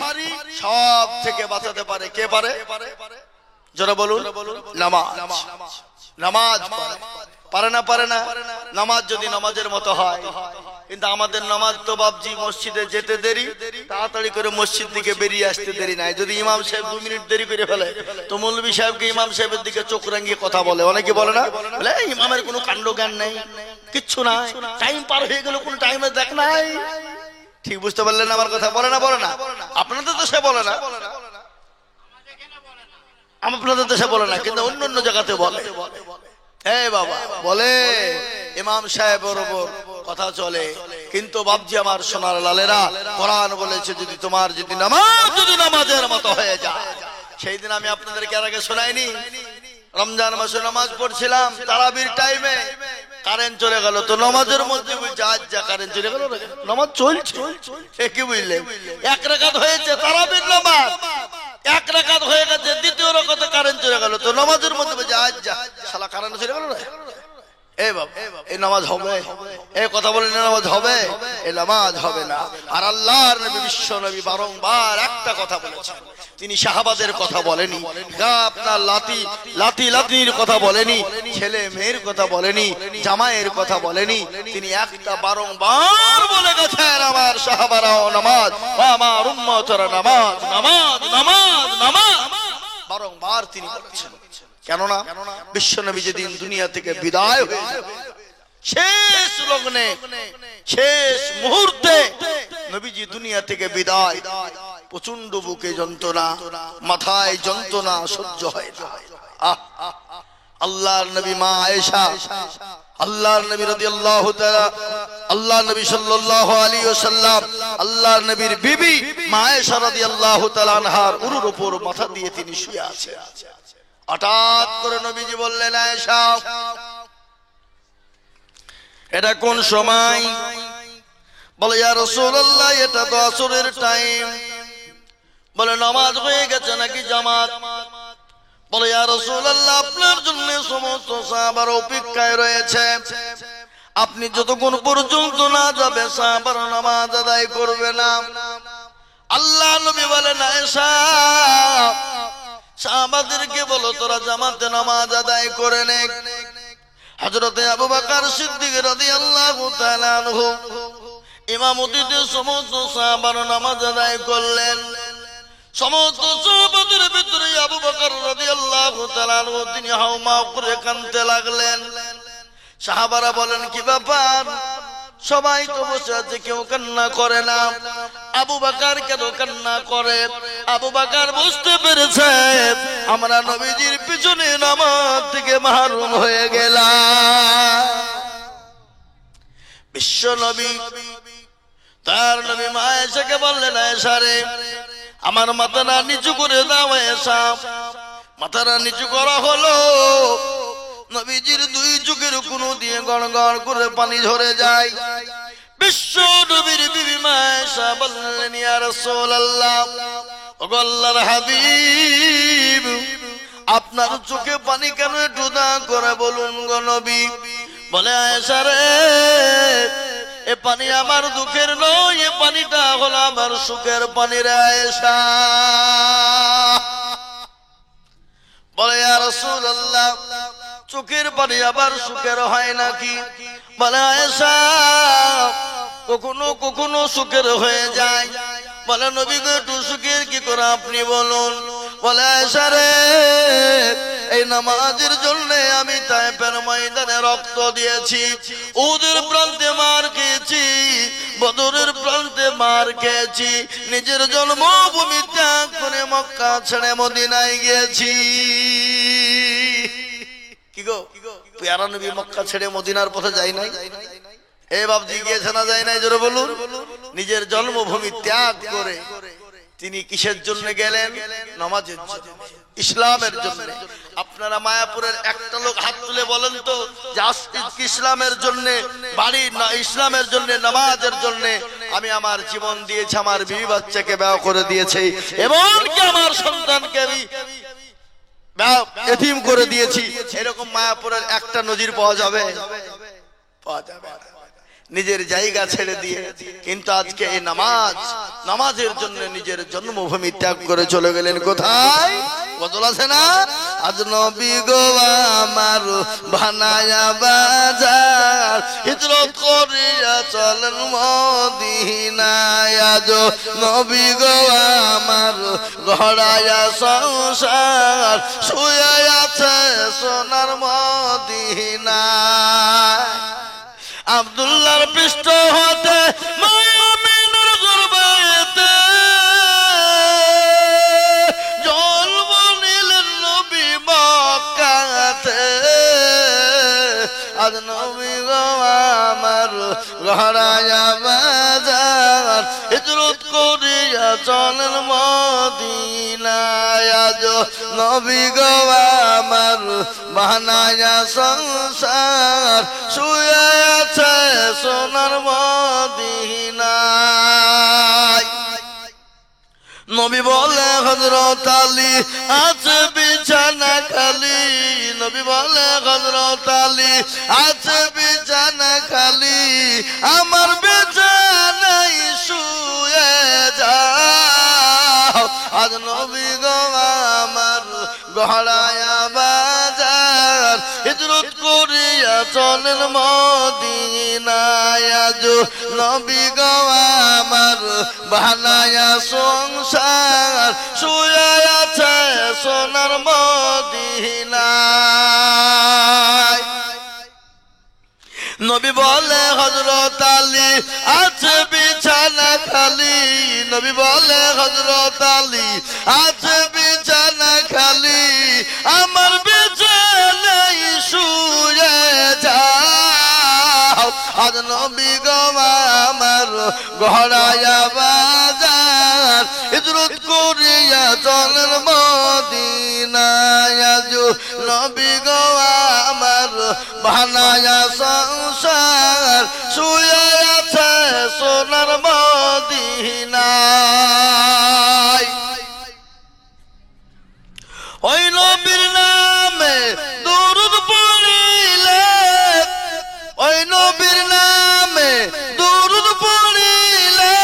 সব থেকে বাঁচাতে পারে কে পারে? যারা বলুন নামাজ। নামাজ পারে না? পারে না। নামাজ যদি নামাজের মতো হয়, কিন্তু আমাদের নামাজ তো বাবজি মসজিদে যেতে দেরি, তাড়াতাড়ি করে মসজিদ দিকে বেরিয়ে আসতে দেরি নাই। যদি ইমাম সাহেব 2 মিনিট দেরি করে ফেলে তো মৌলভী সাহেবকে ইমাম সাহেবের দিকে চোখ রাঙিয়ে কথা বলে। অনেকে বলে না, বলে ইমামের কোনো কাণ্ড জ্ঞান নেই, কিচ্ছু নাই, টাইম পার হয়ে গেল, কোনো টাইমে দেখ নাই। ঠিক বুঝতে পারলেন আমার কথা? বলে না, বলে না? আপনাদের তো সে বলে না, আপনাদের তো সে বলে না, কিন্তু অন্য অন্য জায়গাতে বলে। এই বাবা বলে ইমাম সাহেবের উপর কথা চলে। কিন্তু বাবজি আমার সোনার লালেরা, কোরআন বলেছে যদি তোমার যদি নামাজ যদি নামাজের মতো হয়ে যায়। সেই দিন আমি আপনাদেরকে আর আগে শোনাইনি, রমজান মাসে নামাজ পড়ছিলাম, তারাবির টাইমে কারেন্ট চলে গেল। তো নামাজের মধ্যে বলছে আজ যা কারেন্ট চলে গেল, নামাজ চলছে। কি বুঝলেন? 1 রাকাত হয়েছে তারাবির নামাজ, 1 রাকাত হয়ে গেছে, দ্বিতীয় রাকাতে কারেন্ট চলে গেল। তো নামাজের মধ্যে বলছে আজ যা শালা কারেন্ট চলে গেল। এই বাবা এই নামাজ হবে? এই কথা বলেন নামাজ হবে? এই নামাজ হবে না। আর আল্লাহর নবী বিশ্ব নবী বারংবার একটা কথা বলেছেন, তিনি সাহাবাদের কথা বলেনি, আপনার লাতির কথা বলেনি, ছেলে মেয়ের কথা বলেনি, জামাইয়ের কথা বলেনি। তিনি একটা বারংবার বলে গেছেন আমার সাহাবারাও নামাজ, আমার উম্মতরা নামাজ, নামাজ, নামাজ, নামাজ। বারংবার তিনি বলেছেন। কেননা বিশ্বনবী যেদিন দুনিয়া থেকে বিদায় হয়ে যাবে, শেষ লগ্নে শেষ মুহূর্তে নবীজি দুনিয়া থেকে বিদায়, প্রচন্ড বুকে যন্ত্রণা, মাথায় যন্ত্রণা সহ্য হয় না। আল্লাহর নবী মা আয়েশা, আল্লাহর নবী রাদিয়াল্লাহু তাআলা, আল্লাহর নবী সাল্লাল্লাহু আলাইহি ওয়াসাল্লাম, আল্লাহর নবীর বিবি মা আয়েশা রাদিয়াল্লাহু তাআলা আনহার উরুর উপর মাথা দিয়ে তিনি শুয়ে আছেন। হঠাৎ করে নবীজি বললেন, আয়েশা এটা কোন সময়? বলে ইয়া রাসূলুল্লাহ এটা তো আসরের টাইম। বলে নামাজ হয়ে গেছে নাকি জামাত? বলে ইয়া রাসূলুল্লাহ আপনার জন্য সমস্ত সাহাবারা অপেক্ষায় রয়েছে, আপনি যতক্ষণ পর্যন্ত না যাবে সাহাবারা নামাজ আদায় করবে না। আল্লাহ নবী বলেন আয়েশা সাহাবাদেরকে বলো তোরা জামাতে নামাজ আদায় করে নে। হযরতে আবু বকর সিদ্দিক রাদিয়াল্লাহু তাআলা আনহু ইমামতিতে সমস্ত সাহাবারা নামাজ আদায় করলেন। সমস্ত সাহাবাদের ভিতরে আবু বকর রাদিয়াল্লাহু তাআলা আনহু তিনি হাউমাউ করে কাঁদতে লাগলেন। সাহাবারা বলেন কি ব্যাপার? সবাই তো বসে আছে, কেউ কান্না করে না, আবু বকর কেন কান্না করে? আবু বকর বুঝতে পেরেছে আমরা নবীজির পিছনে নামাজ থেকে মাহরুম হয়ে গেলাম। বিশ্ব নবী তার নবী মা আয়েশাকে বললেন, আয়েশা রে আমার মাথাটা নিচু করে দাও। আয়েশা মাথাটা নিচু করা হলো, নবীজির 2 চোখের কোণ দিয়ে গড় গড় করে পানি ঝরে যায়। বিশ্ব নবীর বিবি মা আয়েশা বললেন, ইয়া রাসূলুল্লাহ, ওগো আল্লাহর হাবিব আপনার চোখে পানি কেন একটু দা করে বলুন গো নবী। বলে আয়েশা রে এ পানি আমার দুঃখের নয়, এ পানিটা হলো আমার সুখের পানি রে আয়েশা। বলে ইয়া রাসূলুল্লাহ চোখের পানি আবার সুখের হয় নাকি? বলে আয়েশা কখনো কখনো সুখের হয়ে যায়। বলে নবী গো একটু সুখের কি করে আপনি বলুন। বলে আয়েশা রে এই নামাজের জন্য আমি তায়েফের ময়দানে রক্ত দিয়েছি, উহুদের প্রান্তে মার খেয়েছি, বদরের প্রান্তে মার খেয়েছি, নিজের জন্মভূমি ত্যাগ করে মক্কা ছেড়ে মদিনায় গিয়েছি। কি গো পেয়ারা নবী মক্কা ছেড়ে মদিনার পথে যায় নাই? এ বাবজি গিয়েছে না যায় নাই? জোরে বলুন। নিজের জন্মভূমি ত্যাগ করে তিনি কিসের জন্য গেলেন? নামাজের জন্য, ইসলামের জন্য। আপনারা মায়াপুরের একটা লোক হাত তুলে বলেন তো যে ইসলামের জন্য, বাড়ি ইসলামের জন্য, নামাজের জন্য আমি আমার জীবন দিয়েছি, আমার বিবি বাচ্চাকে বিয়ে করে দিয়েছি, এমনকি আমার সন্তানকে আমি এতিম করে দিয়েছি। এরকম মায়াপুরের একটা নজির পাওয়া যাবে? পাওয়া যাবে না। নিজের জায়গা ছেড়ে দিয়ে কিন্তু আজকে এই নামাজের জন্য নিজের জন্মভূমি ত্যাগ করে চলে গেলেন কোথায়? গজল আছে না? আজ নবী গো আমার বানায়া বাজার, হিজরত করিয়া চলেন মদিনায়। আজ নবী গো আমার গড়ায়া সংসার, শুয়ে আছে সোনার মদিনায়। আব্দুল্লাহর পৃষ্ঠ হতে মায়ামিনের গর্ভেতে জন্ম নিলেন নবী মক্কাতে। আজ নবী গো আমার গড়ায়া বাজার, হিজরত করিয়া চলেন মদিনায়। আজ নবী গো আমার বানায়া সংসার, শুয়ে আছে সোনার মদিনায়। নবী বলে হযরত আলী আছে বিছানা খালি, নবী বলে হযরত আলী আছে বিছানা খালি, আমার বিছানায় শুয়ে যাও। আজ নবী গো আমার গড়ায়া বাজার, হিজরত করিয়া চলেন মদিনায়। আজ নবী গো আমার বানায়া সংসার, শুয়ে আছে সোনার মদিনায়। নবী বলে হযরত আলী আছে বিছানা খালি, নবী বলে হযরত আলী আছে বিছানা খালি, আমার বিছানায় শুয়ে যাও। আজ নবী গো আমার গড়ায়া বাজার, হিজরত করিয়া চলেন মদিনায়। আজ নবী গো আমার বানায়া সংসার, শুয়ে আছে সোনার মদিনায়। ওই নবীর নামে দুরূদ পড়িলে, ওই নবীর নামে দুরূদ পড়িলে,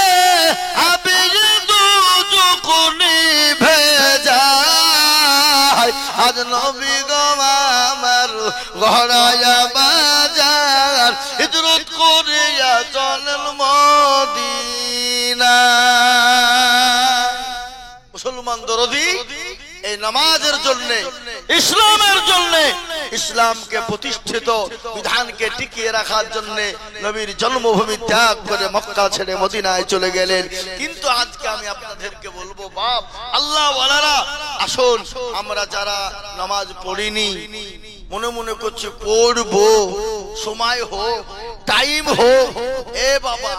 আবির দুজক নিভে যায়। আজ নবী গো আমার গড়ায়া বাজার, হিজরত করিয়া চলেন মদিনায়। মুসলমান দরদি এই নামাজের জন্য, ইসলামের জন্য, ইসলামকে প্রতিষ্ঠিত বিধানকে টিকিয়ে রাখার জন্য নবীর জন্মভূমি ত্যাগ করে মক্কা ছেড়ে মদিনায় চলে গেলেন। কিন্তু আজকে আমি আপনাদেরকে বলবো, বাপ আল্লাহ ওয়ালারা, আসুন আমরা যারা নামাজ পড়িনি, মনে মনে করছে পড়বো, সময় হোক, টাইম হোক, এ বাবা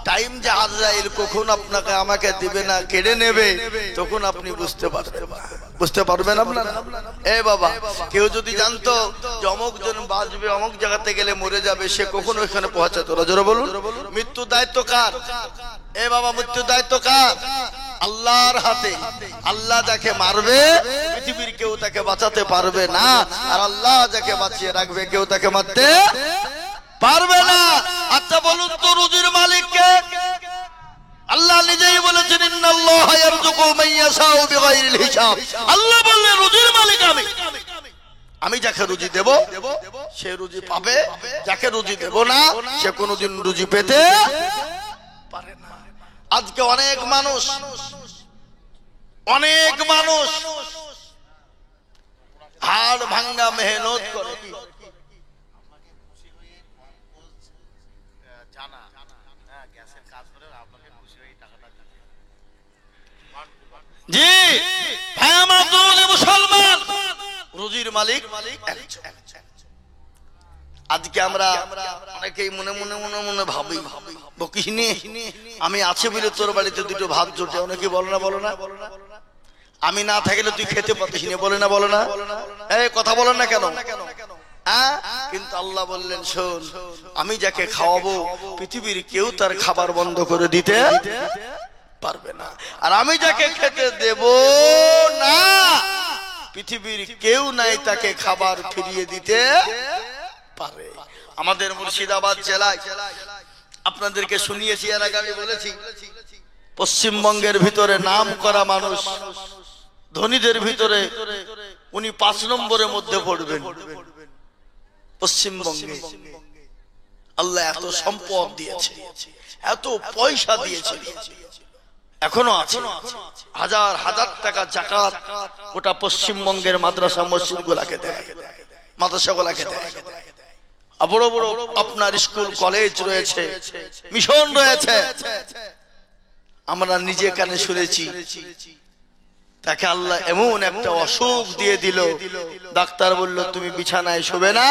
টাইম যে আজরাইল কখন আপনাকে আমাকে দিবে না, কেড়ে নেবে, তখন আপনি বুঝতে পারবেন। বুঝতে পারবেন আপনারা? এ বাবা, কেউ যদি জানতো যে অমুক জন বাঁচবে, অমুক জায়গাতে গেলে মরে যাবে, সে কখনো এখানে পৌঁছাতো না। জোরে বলুন। মৃত্যু দায়িত্ব কার? এ বাবা, মৃত্যু দায়িত্ব কার? আল্লাহর হাতে। আল্লাহ যাকে মারবে পৃথিবীর কেউ তাকে বাঁচাতে পারবে না, আর আল্লাহ যাকে বাঁচিয়ে রাখবে কেউ তাকে মারতে পারবে না। আচ্ছা বলুন তো, রুজির মালিক কে? আল্লাহ নিজেই বলেছেন, ইন্নাল্লাহা ইয়ারযুকু মান ইয়াশাউ বিগাইরিল হিসাব। আল্লাহ বললেন রুজির মালিক আমি। আমি যাকে রুজি দেব সে রুজি পাবে, যাকে রুজি দেব না সে কোনোদিন রুজি পেতে পারে না। আজকে অনেক মানুষ হাড় ভাঙ্গা মেহনত করে, জি ভাই আমার দরদি মুসলমান, রুজির মালিক আজকে আমরা অনেকেই মনে মনে মনে মনে ভাবি, বকিনি আমি আছে বলে তোর বাড়িতে দুটো ভাত জোটে, অনেকে বলো না আমি না থাকলে তুই খেতে পাতিস না, বলে না এই কথা বলেন না কেন? কিন্তু আল্লাহ বললেন, শোন, আমি যাকে খাওয়াবো পৃথিবীর কেউ তার খাবার বন্ধ করে দিতে পারবে না, আর আমি যাকে খেতে দেব না পৃথিবীর কেউ নাই তাকে খাবার ফিরিয়ে দিতে পারে। আমাদের মুর্শিদাবাদ জেলায় আপনাদেরকে শুনিয়েছি, এর আগে আমি বলেছি, পশ্চিমবঙ্গের ভিতরে নাম করা মানুষ ধনীদের ভিতরে উনি 5 নম্বরের মধ্যে পড়বেন। পশ্চিমবঙ্গে আল্লাহ এত সম্পদ দিয়েছে, এত পয়সা দিয়েছে, এখনো আছে। হাজার হাজার টাকা যাকাত গোটা পশ্চিমবঙ্গের মাদ্রাসা মসজিদ গুলাকে দেয়, মাদ্রাসা গুলাকে দেয়। বড় বড় আপনার স্কুল কলেজ রয়েছে, মিশন রয়েছে। আমরা নিজে কানে শুনেছি, তাকে আল্লাহ এমন একটা অসুখ দিয়ে দিল, ডাক্তার বলল তুমি বিছানায় শোবে না,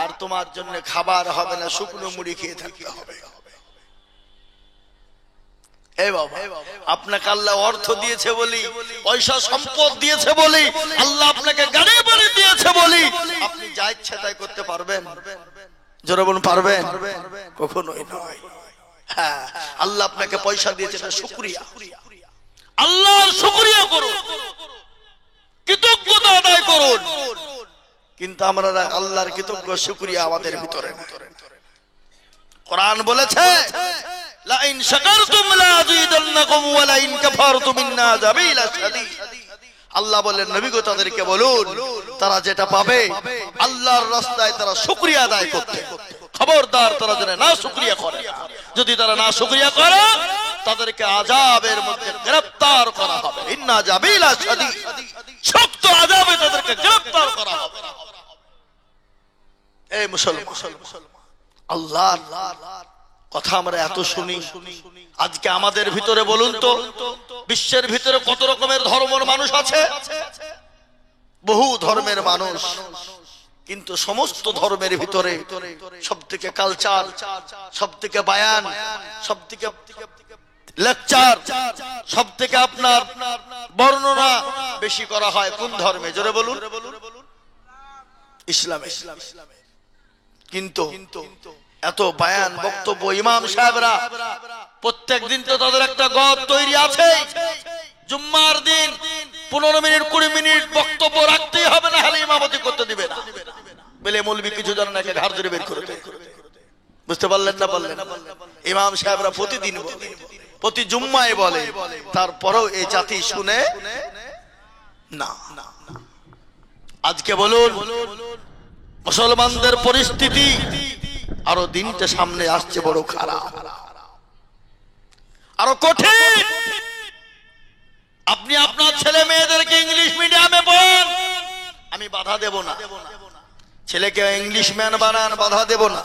আর তোমার জন্য খাবার হবে না, শুকনো মুড়ি খেয়ে থাকতে হবে। এই বাবা, আপনাকে আল্লাহ অর্থ দিয়েছে বলি, পয়সা সম্পদ দিয়েছে বলি, আল্লাহ আপনাকে গাড়ি বাড়ি দিয়েছে বলি আপনি যা ইচ্ছা তাই করতে পারবেন? জোরে বলুন পারবেন? কখনোই নয়। হ্যাঁ, আল্লাহ আপনাকে পয়সা দিয়েছে, শুকরিয়া, আল্লাহর শুকরিয়া করুন, কৃতজ্ঞতা আদায় করুন। কিন্তু আমরা আল্লাহর কৃতজ্ঞ শুকরিয়া আমাদের ভিতরে না। কোরআন বলেছে লা ইন শাকারতুম লা আযীদান্নাকুম ওয়া লা ইন কাফারতুম ইন্না আযাবি লাশাদীদ। আল্লাহ বলেন নবী গো তাদেরকে বলুন তারা যেটা পাবে আল্লাহর রাস্তায় তারা শুকরিয়া আদায় করতে। খবরদার তারা যেন না শুকরিয়া করে। যদি তারা না শুকরিয়া করে তাদেরকে আযাবের মধ্যে গ্রেফতার করা হবে। ইন্না আযাবি লাশাদীদ, শক্ত আযাবে তাদেরকে গ্রেফতার করা হবে। এই মুসলমান, আল্লাহর কথা আমরা এত শুনি, আজকে আমাদের ভিতরে বলুন তো, বিশ্বের ভিতরে কত রকমের ধর্মের মানুষ আছে? বহু ধর্মের মানুষ, কিন্তু সমস্ত ধর্মের ভিতরে সবথেকে কালচার, সবথেকে বায়ান, সবথেকে লেকচার, সবথেকে আপনার বর্ণনা বেশি করা হয় কোন ধর্মে? জোরে বলুন। ইসলামে। কিন্তু এত বায়ান বক্তব্য, ইমাম সাহেবরা প্রত্যেক দিন তো তাদের একটা গদ তৈরি আছে, জুম্মার দিন 15 মিনিট 20 মিনিট বক্তব্য রাখতেই হবে, না হলে ইমামতি করতে দিবে না। বলে মৌলবি কিছু জানে না, ঘাড় ধরে বের করে দেয়। বুঝতে পারলেন না? পারলেন? ইমাম সাহেবরা প্রতিদিন বলে, প্রতি জুম্মায় বলে, তারপরেও এই জাতি শুনে না। আজকে বলুন মুসলমানদের পরিস্থিতি আরো দিনটা সামনে আসছে বড় খারাপ, আরো কঠিন। আপনি আপনার ছেলে মেয়েদেরকে ইংলিশ মিডিয়ামে পড়ান, আমি বাধা দেব না। ছেলেকে ইংলিশ ম্যান বানান, বাধা দেব না।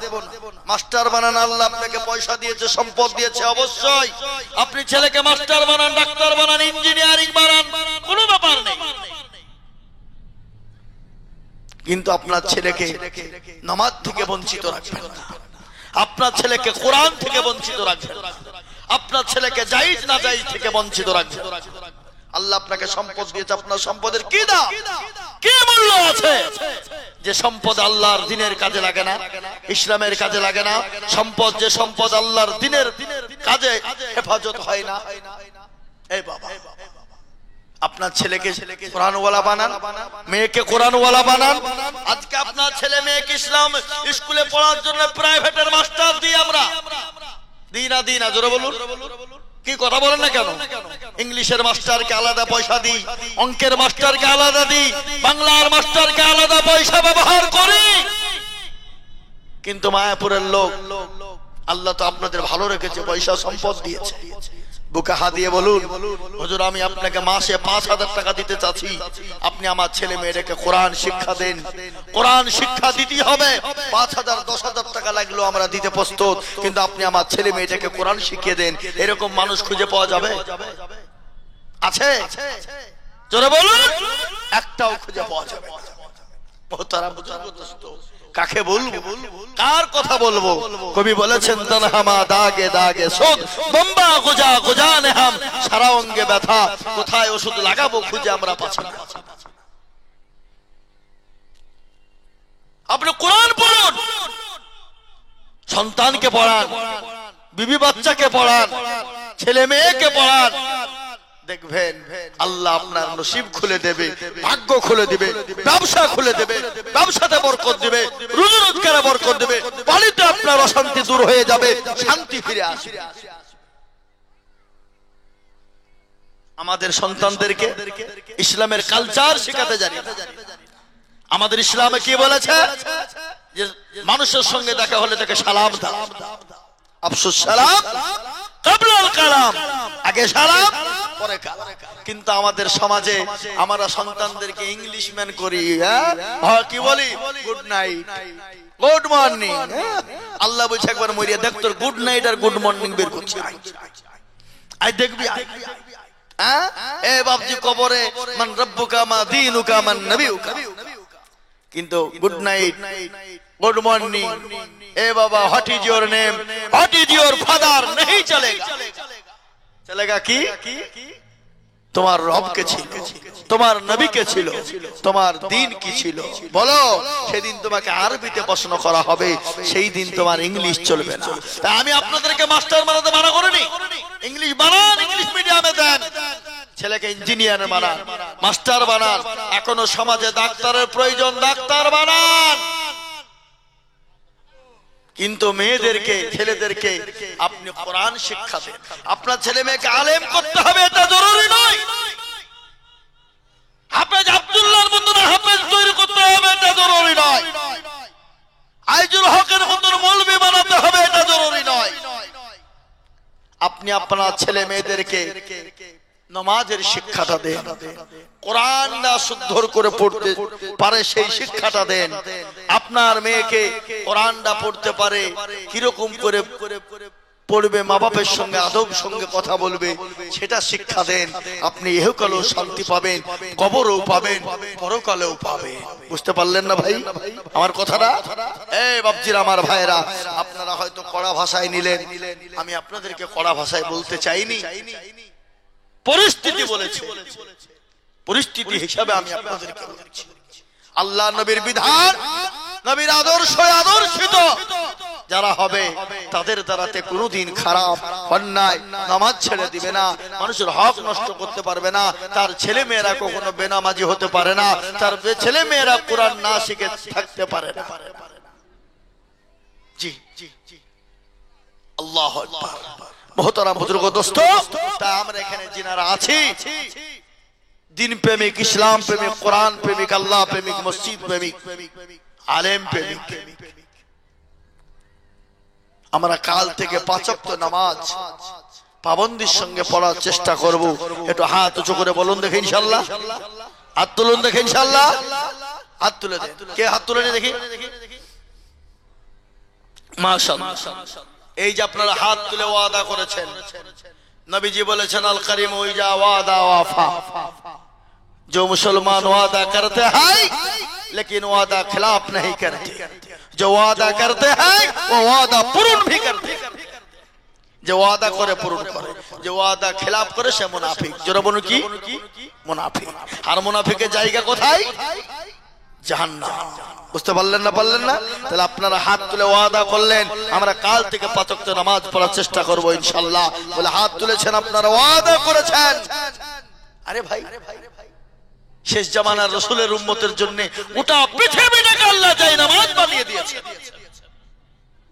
মাস্টার বানান, আল্লাহ আপনাকে পয়সা দিয়েছে, সম্পদ দিয়েছে, অবশ্যই আপনি ছেলেকে মাস্টার বানান, ডাক্তার বানান, ইঞ্জিনিয়ারিং বানান, কোনো ব্যাপার নেই। কিন্তু আপনার ছেলেকে নামাজ থেকে বঞ্চিত রাখবেন না, আপনার ছেলেকে কোরআন থেকে বঞ্চিত রাখবেন না, আপনার ছেলেকে জায়েজ না জায়েজ থেকে বঞ্চিত রাখবেন। আল্লাহ আপনাকে সম্পদ দিয়েছে, আপনার সম্পদের কি দাম, কি মূল্য আছে? যে সম্পদ আল্লাহর দ্বীনের কাজে লাগে না, ইসলামের কাজে লাগে না, সম্পদ যে সম্পদ আল্লাহর দ্বীনের কাজে হেফাজত হয় না। এই বাবা, আপনার ছেলেকে কোরআনওয়ালা বানান, মেয়েকে কোরআনওয়ালা বানান। আজকে আপনার ছেলে মেয়েকে ইসলাম স্কুলে পড়ার জন্য প্রাইভেটের মাস্টার দিই আমরা, দিই না? জোরে বলুন। কি কথা বলেন না কেন? ইংলিশের মাস্টারকে আলাদা পয়সা দিই, অঙ্কের মাস্টারকে আলাদা দিই, বাংলার মাস্টারকে আলাদা পয়সা ব্যবহার করি। কিন্তু মায়াপুরের লোক, আল্লাহ তো আপনাদের ভালো রেখেছে, পয়সা সম্পদ দিয়েছে। বুকে হাত দিয়ে বলুন হুজুর আমি আপনাকে মাসে 5000 টাকা দিতে চাচ্ছি, আপনি আমার ছেলে মেয়েকে কোরআন শিক্ষা দেন। কোরআন শিক্ষা দিতে হবে, 5000 10,000 টাকা লাগলেও আমরা দিতে প্রস্তুত, কিন্তু আপনি আমার ছেলে মেয়েকে কোরআন শিখিয়ে দেন। এরকম মানুষ খুঁজে পাওয়া যাবে? আছে? জোরে বলুন। একটাও খুঁজে পাওয়া যাবে না। মোহতারাম বুজুর্গ, কাকে বলবো, কার কথা বলবো? কবি বলেছেন তনহামা দাগে দাগে সুদ, বম্বা গুজা গুজানে হাম, সারা অঙ্গে ব্যথা, কোথায় ওষুধ লাগাবো খুঁজে আমরা পাচ্ছি না। আপনি কোরআন পড়ুন, সন্তানকে পড়ান, বিবি বাচ্চাকে পড়ান, ছেলে মেয়েকে পড়ান, দেখবেন আল্লাহ আপনার নসিব খুলে দেবে, ভাগ্য খুলে দিবে, ব্যবসা খুলে দেবে, ব্যবসাতে বরকত দিবে, রুজি রোজগারে বরকত দিবে, বাড়িতে আপনার অশান্তি দূর হয়ে যাবে, শান্তি ফিরে আসবে। আমাদের সন্তানদেরকে ইসলামের কালচার শেখাতে জানি। আমাদের ইসলামে কি বলেছে যে মানুষের সঙ্গে দেখা হলে তাকে সালাম দাও, আফসুস সালাম কাবলাল কালাম, আগে সালাম পরে কালাম। কিন্তু আমাদের সমাজে আমরা সন্তানদেরকে ইংলিশ ম্যান করি, হ্যাঁ কি বলি, গুড নাইট, গুড মর্নিং। আল্লাহ বলছে একবার মরিয়া দেখ তোর গুড নাইট আর গুড মর্নিং বের করছে, আই দেখবি। এ বাপজি কবরে মান রব্বুকা মা দীনুকা মান নবিয়ুকা, কিন্তু গুড নাইট গুড মর্নিং এ বাবা what is your name, what is your father नहीं चलेगा। चलेगा কি তোমার রব কে ছিল, তোমার নবী কে ছিল, তোমার দ্বীন কি ছিল বলো। সেদিন তোমাকে আরবিতে প্রশ্ন করা হবে, সেই দিন তোমার ইংলিশ চলবে না। তাই আমি আপনাদেরকে মাস্টার বানাতে মানা করিনি, ইংলিশ বানান, ইংলিশ মিডিয়ামে দেন, ছেলেকে ইঞ্জিনিয়ার বানান, মাস্টার বানান। এখনো সমাজে ডাক্তারের প্রয়োজন, ডাক্তার বানান। কিন্তু মেয়েদেরকে ছেলেদেরকে আপনি কোরআন শিক্ষা দেন। আপনার ছেলে মেয়েকে আলেম করতে হবে এটা জরুরি নয়। হাফেজ আব্দুল্লাহর মতন হাফেজ তৈরি করতে হবে এটা জরুরি নয়। আইজুল হকের মতন মৌলবি বানাতে হবে এটা জরুরি নয়। আপনি আপনার ছেলে মেয়েদেরকে নামাজের শিক্ষাটা দেন, কোরআনটা শুদ্ধ করে পড়তে পারে সেই শিক্ষাটা দেন। আপনার মেয়েকে কোরআনটা পড়তে পারে, কিরকম করে পড়বে, মা বাপের সঙ্গে আদব সঙ্গে কথা বলবে, সেটা শিক্ষা দেন। আপনি ইহকালেও শান্তি পাবেন, কবরেও পাবেন, পরকালেও পাবেন। বুঝতে পারলেন না ভাই আমার কথাটা? এই বাপজিরা, আমার ভাইরা, আপনারা হয়তো কড়া ভাষায় নিলেন, আমি আপনাদেরকে কড়া ভাষায় বলতে চাইনি, পরিস্থিতি বলেছে, পরিস্থিতি হিসাবে আমি আপনাদেরকে বলছি। আল্লাহ নবীর বিধান, নবীর আদর্শ আদর্শিত যারা হবে তাদের দ্বারাতে কোনোদিন খারাপ অন্যায় নামাজ ছেড়ে দিবে না, মানুষের হক নষ্ট করতে পারবে না, তার ছেলে মেয়েরা কখনো বেনামাজি হতে পারে না, তার ছেলে মেয়েরা কোরআন না শিখে থাকতে পারে না। জি জি জি, আল্লাহু আকবার। মহতারাম বুজুর্গ দোস্ত, তা আমরা এখানে যিনারা আছি, দিন প্রেমিক, ইসলাম প্রেমিক, কোরআন প্রেমিক, আল্লাহ প্রেমিক, মসজিদ প্রেমিক, আলেম প্রেমিক, আমরা কাল থেকে 5 ওয়াক্ত নামাজ পাবন্দির সঙ্গে পড়ার চেষ্টা করব। একটু হাত উঁচু করে বলুন দেখি ইনশাআল্লাহ, হাত তুলুন দেখি ইনশাআল্লাহ, হাত তুলে দেন। কে হাত তুলে নি দেখি? মাশাআল্লাহ। এই যে আপনারা হাত তুলে ওয়াদা করেছেন, নবীজি বলেছেন আল করিম ওয়াজা ওয়াদা ওয়াফা, जो मुसलमान वादा करते हैं लेकिन वादा खिलाफ नहीं करते, जो वादा करते हैं वो वादा पूर्ण भी करते, जो वादा करे पूर्ण करे, जो वादा खिलाफ करे से मुनाफिक। जरा बोलो কি মুনাফিক। আর মুনাফিকের জায়গা কোথায়? জাহান্নাম। বুঝতে পারলেন না? পারলেন না? তাহলে আপনারা হাত তুলে ওয়াদা করলেন আমরা কাল থেকে 5 ওয়াক্ত নামাজ পড়ার চেষ্টা করব ইনশাআল্লাহ। বলে হাত তুলেছেন, আপনারা ওয়াদা করেছেন। আরে ভাই, শেষ জামানার রাসূলের উম্মতের জন্য গোটা পৃথিবীটাকে আল্লাহ যায় নামাজ বানিয়ে দিয়েছে।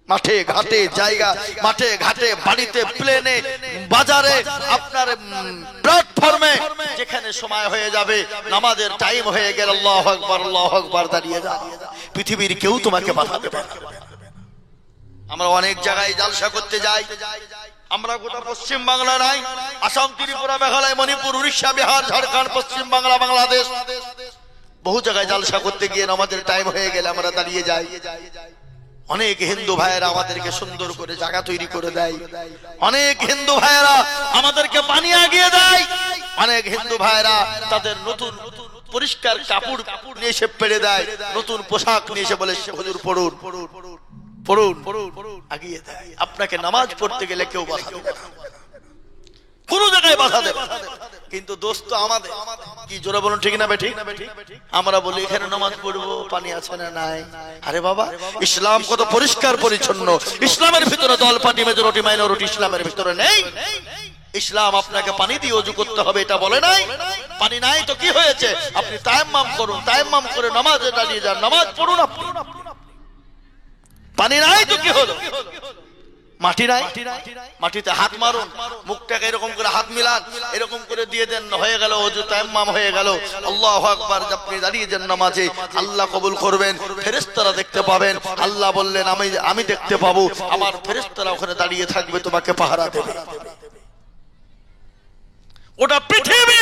মাঠে ঘাটে জায়গা, মাঠে ঘাটে, বাড়িতে, প্লেনে, বাজারে, আপনার প্ল্যাটফর্মে, যেখানে সময় হয়ে যাবে নামাজের টাইম হয়ে গেল, আল্লাহু আকবার আল্লাহু আকবার দাঁড়িয়ে যাও। পৃথিবীর কেউ তোমাকে বাধা দেবে না। আমরা অনেক জায়গায় জালসা করতে যাই, আমরা গোটা পশ্চিম বাংলা নাই, আসাম, ত্রিপুরা, মেঘালয়, মণিপুর, উড়িষ্যা, বিহার, ঝাড়খণ্ড, পশ্চিম বাংলা, বাংলাদেশ, বহু জায়গায় জালসা করতে গিয়ে নামাজের টাইম হয়ে গেলে আমরা দাঁড়িয়ে যাই। অনেক হিন্দু ভাইয়েরা আমাদেরকে সুন্দর করে জায়গা তৈরি করে দেয়, অনেক হিন্দু ভাইয়েরা আমাদেরকে পানি আগিয়ে দেয়, অনেক হিন্দু ভাইয়েরা তাদের নতুন পরিষ্কার কাপড় নিয়ে এসে পেড়ে দেয়, নতুন পোশাক নিয়ে এসে বলে হুজুর পড়ুন পড়ুন পড়ুন আগিয়ে দেয়। আপনাকে নামাজ পড়তে গেলে কেউ বাধা দেবে না, কোন জায়গায় বাধা দেবে। কিন্তু দোস্ত আমাদের কি, জোরে বলুন ঠিক না বেঠিক? আমরা বলি এখানে নামাজ পড়বো, পানি আছে না নাই? আরে বাবা, ইসলাম কত পরিষ্কার পরিচ্ছন্ন। ইসলামের ভিতরে দল পার্টি মেজরিটি মাইনরিটি ইসলামের ভিতরে নেই। ইসলাম আপনাকে পানি দিয়ে ওযু করতে হবে এটা বলে নাই। পানি নাই তো কি হয়েছে, আপনি তায়াম্মাম করুন, তায়াম্মাম করে নামাজে দাঁড়িয়ে যান, নামাজ পড়ুন। আপনি পানি নাই তো কি হলো? মাটি নাই, মাটিতে হাত মারুন, মুখটাকে এরকম করে হাত মিলান, এরকম করে দিয়ে দেন, হয়ে গেল ওযু তায়াম্মাম হয়ে গেল। আল্লাহু আকবার। আপনি দাঁড়িয়ে যান নামাজে, আল্লাহ কবুল করবেন, ফেরেশতারা দেখতে পাবেন। আল্লাহ বললেন আমি দেখতে পাবো, আমার ফেরেশতারা ওখানে দাঁড়িয়ে থাকবে, তোমাকে পাহারা দেবে। ওটা পৃথিবী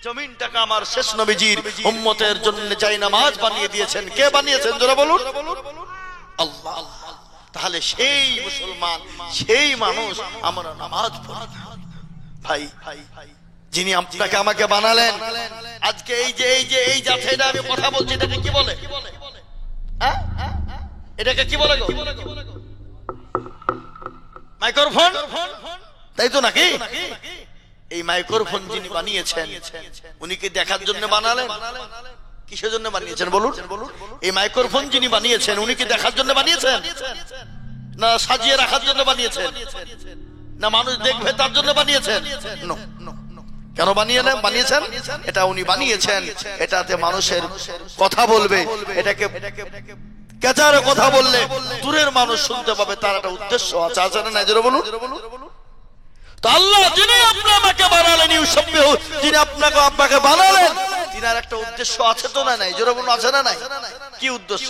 জমিনটাকে আমার শেষ নবীজির উম্মতের জন্য চাই নামাজ বানিয়ে দিয়েছেন। কে বানিয়েছেন জোরে বলুন? আল্লাহ। তাহলে সেই মুসলমান, সেই মানুষ আমরা নামাজ পড়ি না। ভাই, যিনি আপনাকে আমাকে বানালেন, আজকে এই জাতিটা আমি কথা বলছি, এটাকে কি বলে? হ্যাঁ, এটাকে কি বলে? মাইক্রোফোন, তাই তো নাকি? এই মাইক্রোফোন যিনি বানিয়েছেন, উনি কি দেখার জন্য বানালেন? কিসের জন্য বানিয়েছেন বলুন? এই মাইক্রোফোন যিনি বানিয়েছেন, উনি কি দেখার জন্য বানিয়েছেন, না সাজিয়ে রাখার জন্য বানিয়েছেন, না মানুষ দেখবে তার জন্য বানিয়েছেন? কেন বানিয়েছেন? এটা উনি বানিয়েছেন, এটাতে মানুষের কথা বলবে, এটাকে কেচারে কথা বললে দূরের মানুষ শুনতে পাবে, তার একটা উদ্দেশ্য আছে, আছে না? জোরে বলুন। তো আল্লাহ যিনি আপনাকে বানালেন, যিনি আপনাকে বানালেন, তিনার একটা উদ্দেশ্য আছে তো না? নাই? জোরে বলুন, আছে না নাই? কি উদ্দেশ্য?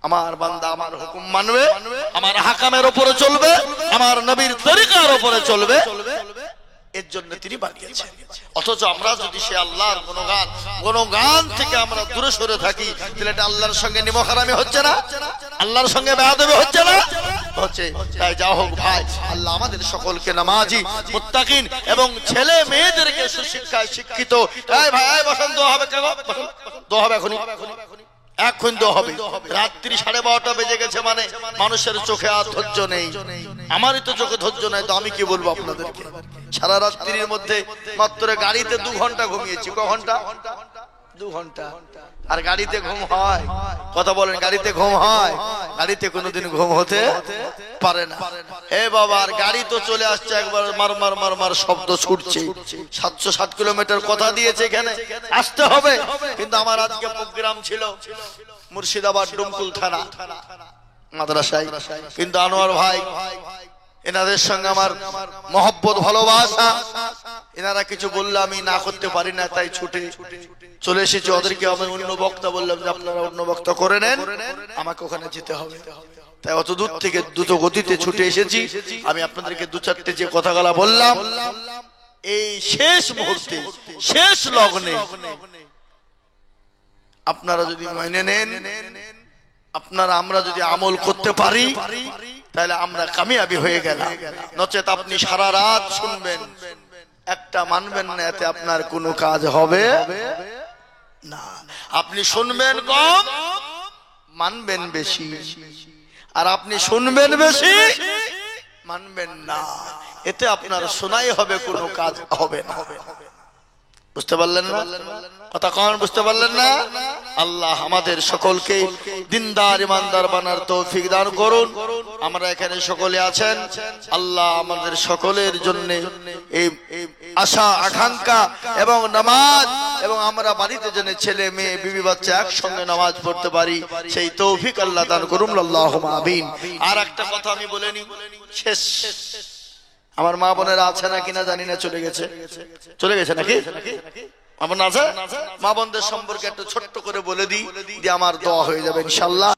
আমার বান্দা আমার হুকুম মানবে, আমার হাকামের উপরে চলবে, আমার নবীর তরিকার উপরে চলবে, এর জন্য তিনি বানিয়েছেন। অথচ আমরা যদি সে আল্লাহর গুণগান থেকে আমরা দূরে সরে থাকি, তাহলে এটা আল্লাহর সঙ্গে নিমখারামি হচ্ছে না? আল্লাহর সঙ্গে বেয়াদবি হচ্ছে না? হচ্ছে। তাই যা হোক ভাই, আল্লাহ আমাদের সকলকে নামাজি, মুত্তাকিন এবং ছেলে মেয়েদেরকে সুশিক্ষায় শিক্ষিত। এই ভাই, বসন্ত হবে কেন? দোয়া হবে এখনই, এখন দোয়া হবে। রাত্রি 12:30 বেজে গেছে, মানে মানুষের চোখে আর ধৈর্য নেই। আমারই তো চোখে ধৈর্য নাই, তো আমি কি বলবো আপনাদেরকে? সারা রাত্রির মধ্যে মাত্র গাড়িতে 2 ঘন্টা ঘুমিয়েছি। ক ঘন্টা? 2 ঘন্টা। আর গাড়িতে ঘুম হয়? কথা বলেন, গাড়িতে ঘুম হয়? গাড়িতে কোনোদিন ঘুম হতে পারে না। হে বাবা, আর গাড়ি তো চলে আসছে, একবার মার মার মার মার শব্দ ছুটছে। 707 কিলোমিটার কথা দিয়েছে, এখানে আসতে হবে। কিন্তু আমার আজকে প্রোগ্রাম ছিল মুর্শিদাবাদ ডুমকুল থানা মাদ্রাসায়। কিন্তু আনোয়ার ভাই, এনাদের সঙ্গে আমার মহব্বত, ভালোবাসা, এনারা কিছু বললে আমি না করতে পারি না, তাই ছুটে চলে এসেছি। ওদেরকে আমি অন্য বক্তা বললাম যে আপনারা অন্য বক্তা করে নেন, আমাকে ওখানে যেতে হবে। তাই অত দূর থেকে দ্রুত গতিতে ছুটে এসেছি। আমি আপনাদেরকে 2-4টে যে কথাগুলো বললাম, এই শেষ মুহূর্তে, শেষ লগ্নে আপনারা যদি মেনে নেন, আমরা যদি আমল করতে পারি, তাহলে আমরা কামিয়াবি হয়ে গেলাম। নচেত আপনি সারা রাত শুনবেন, একটা মানবেন না, এতে আপনার কোনো কাজ হবে না। আপনি শুনবেন কম, মানবেন বেশি। আর আপনি শুনবেন বেশি, মানবেন না, এতে আপনার শোনাই হবে, কোনো কাজ হবে না। বুঝতে পারলেন না কথা? কখন বুঝতে পারলেন না? আল্লাহ আমাদের সকলকে দিনদার ইমানদার বানার তৌফিক দান করুন। আমরা এখানে সকলে আছেন, আল্লাহ আমাদের সকলের জন্য এই আশা আকাঙ্ক্ষা এবং নামাজ, এবং আমরা বাড়িতে যেন ছেলে মেয়ে বিবি বাচ্চা একসঙ্গে নামাজ পড়তে পারি, সেই তৌফিক আল্লাহ দান করুন। আল্লাহুম্মা আমিন। আর একটা কথা আমি বলে নি, শেষ। আমার মা বোনেরা আছে না কিনা জানি না, চলে গেছে নাকি? আমার আছে মা বোনদের সম্পর্কে একটু ছোট্ট করে বলে দিই, যে আমার দোয়া হয়ে যাবে ইনশাআল্লাহ।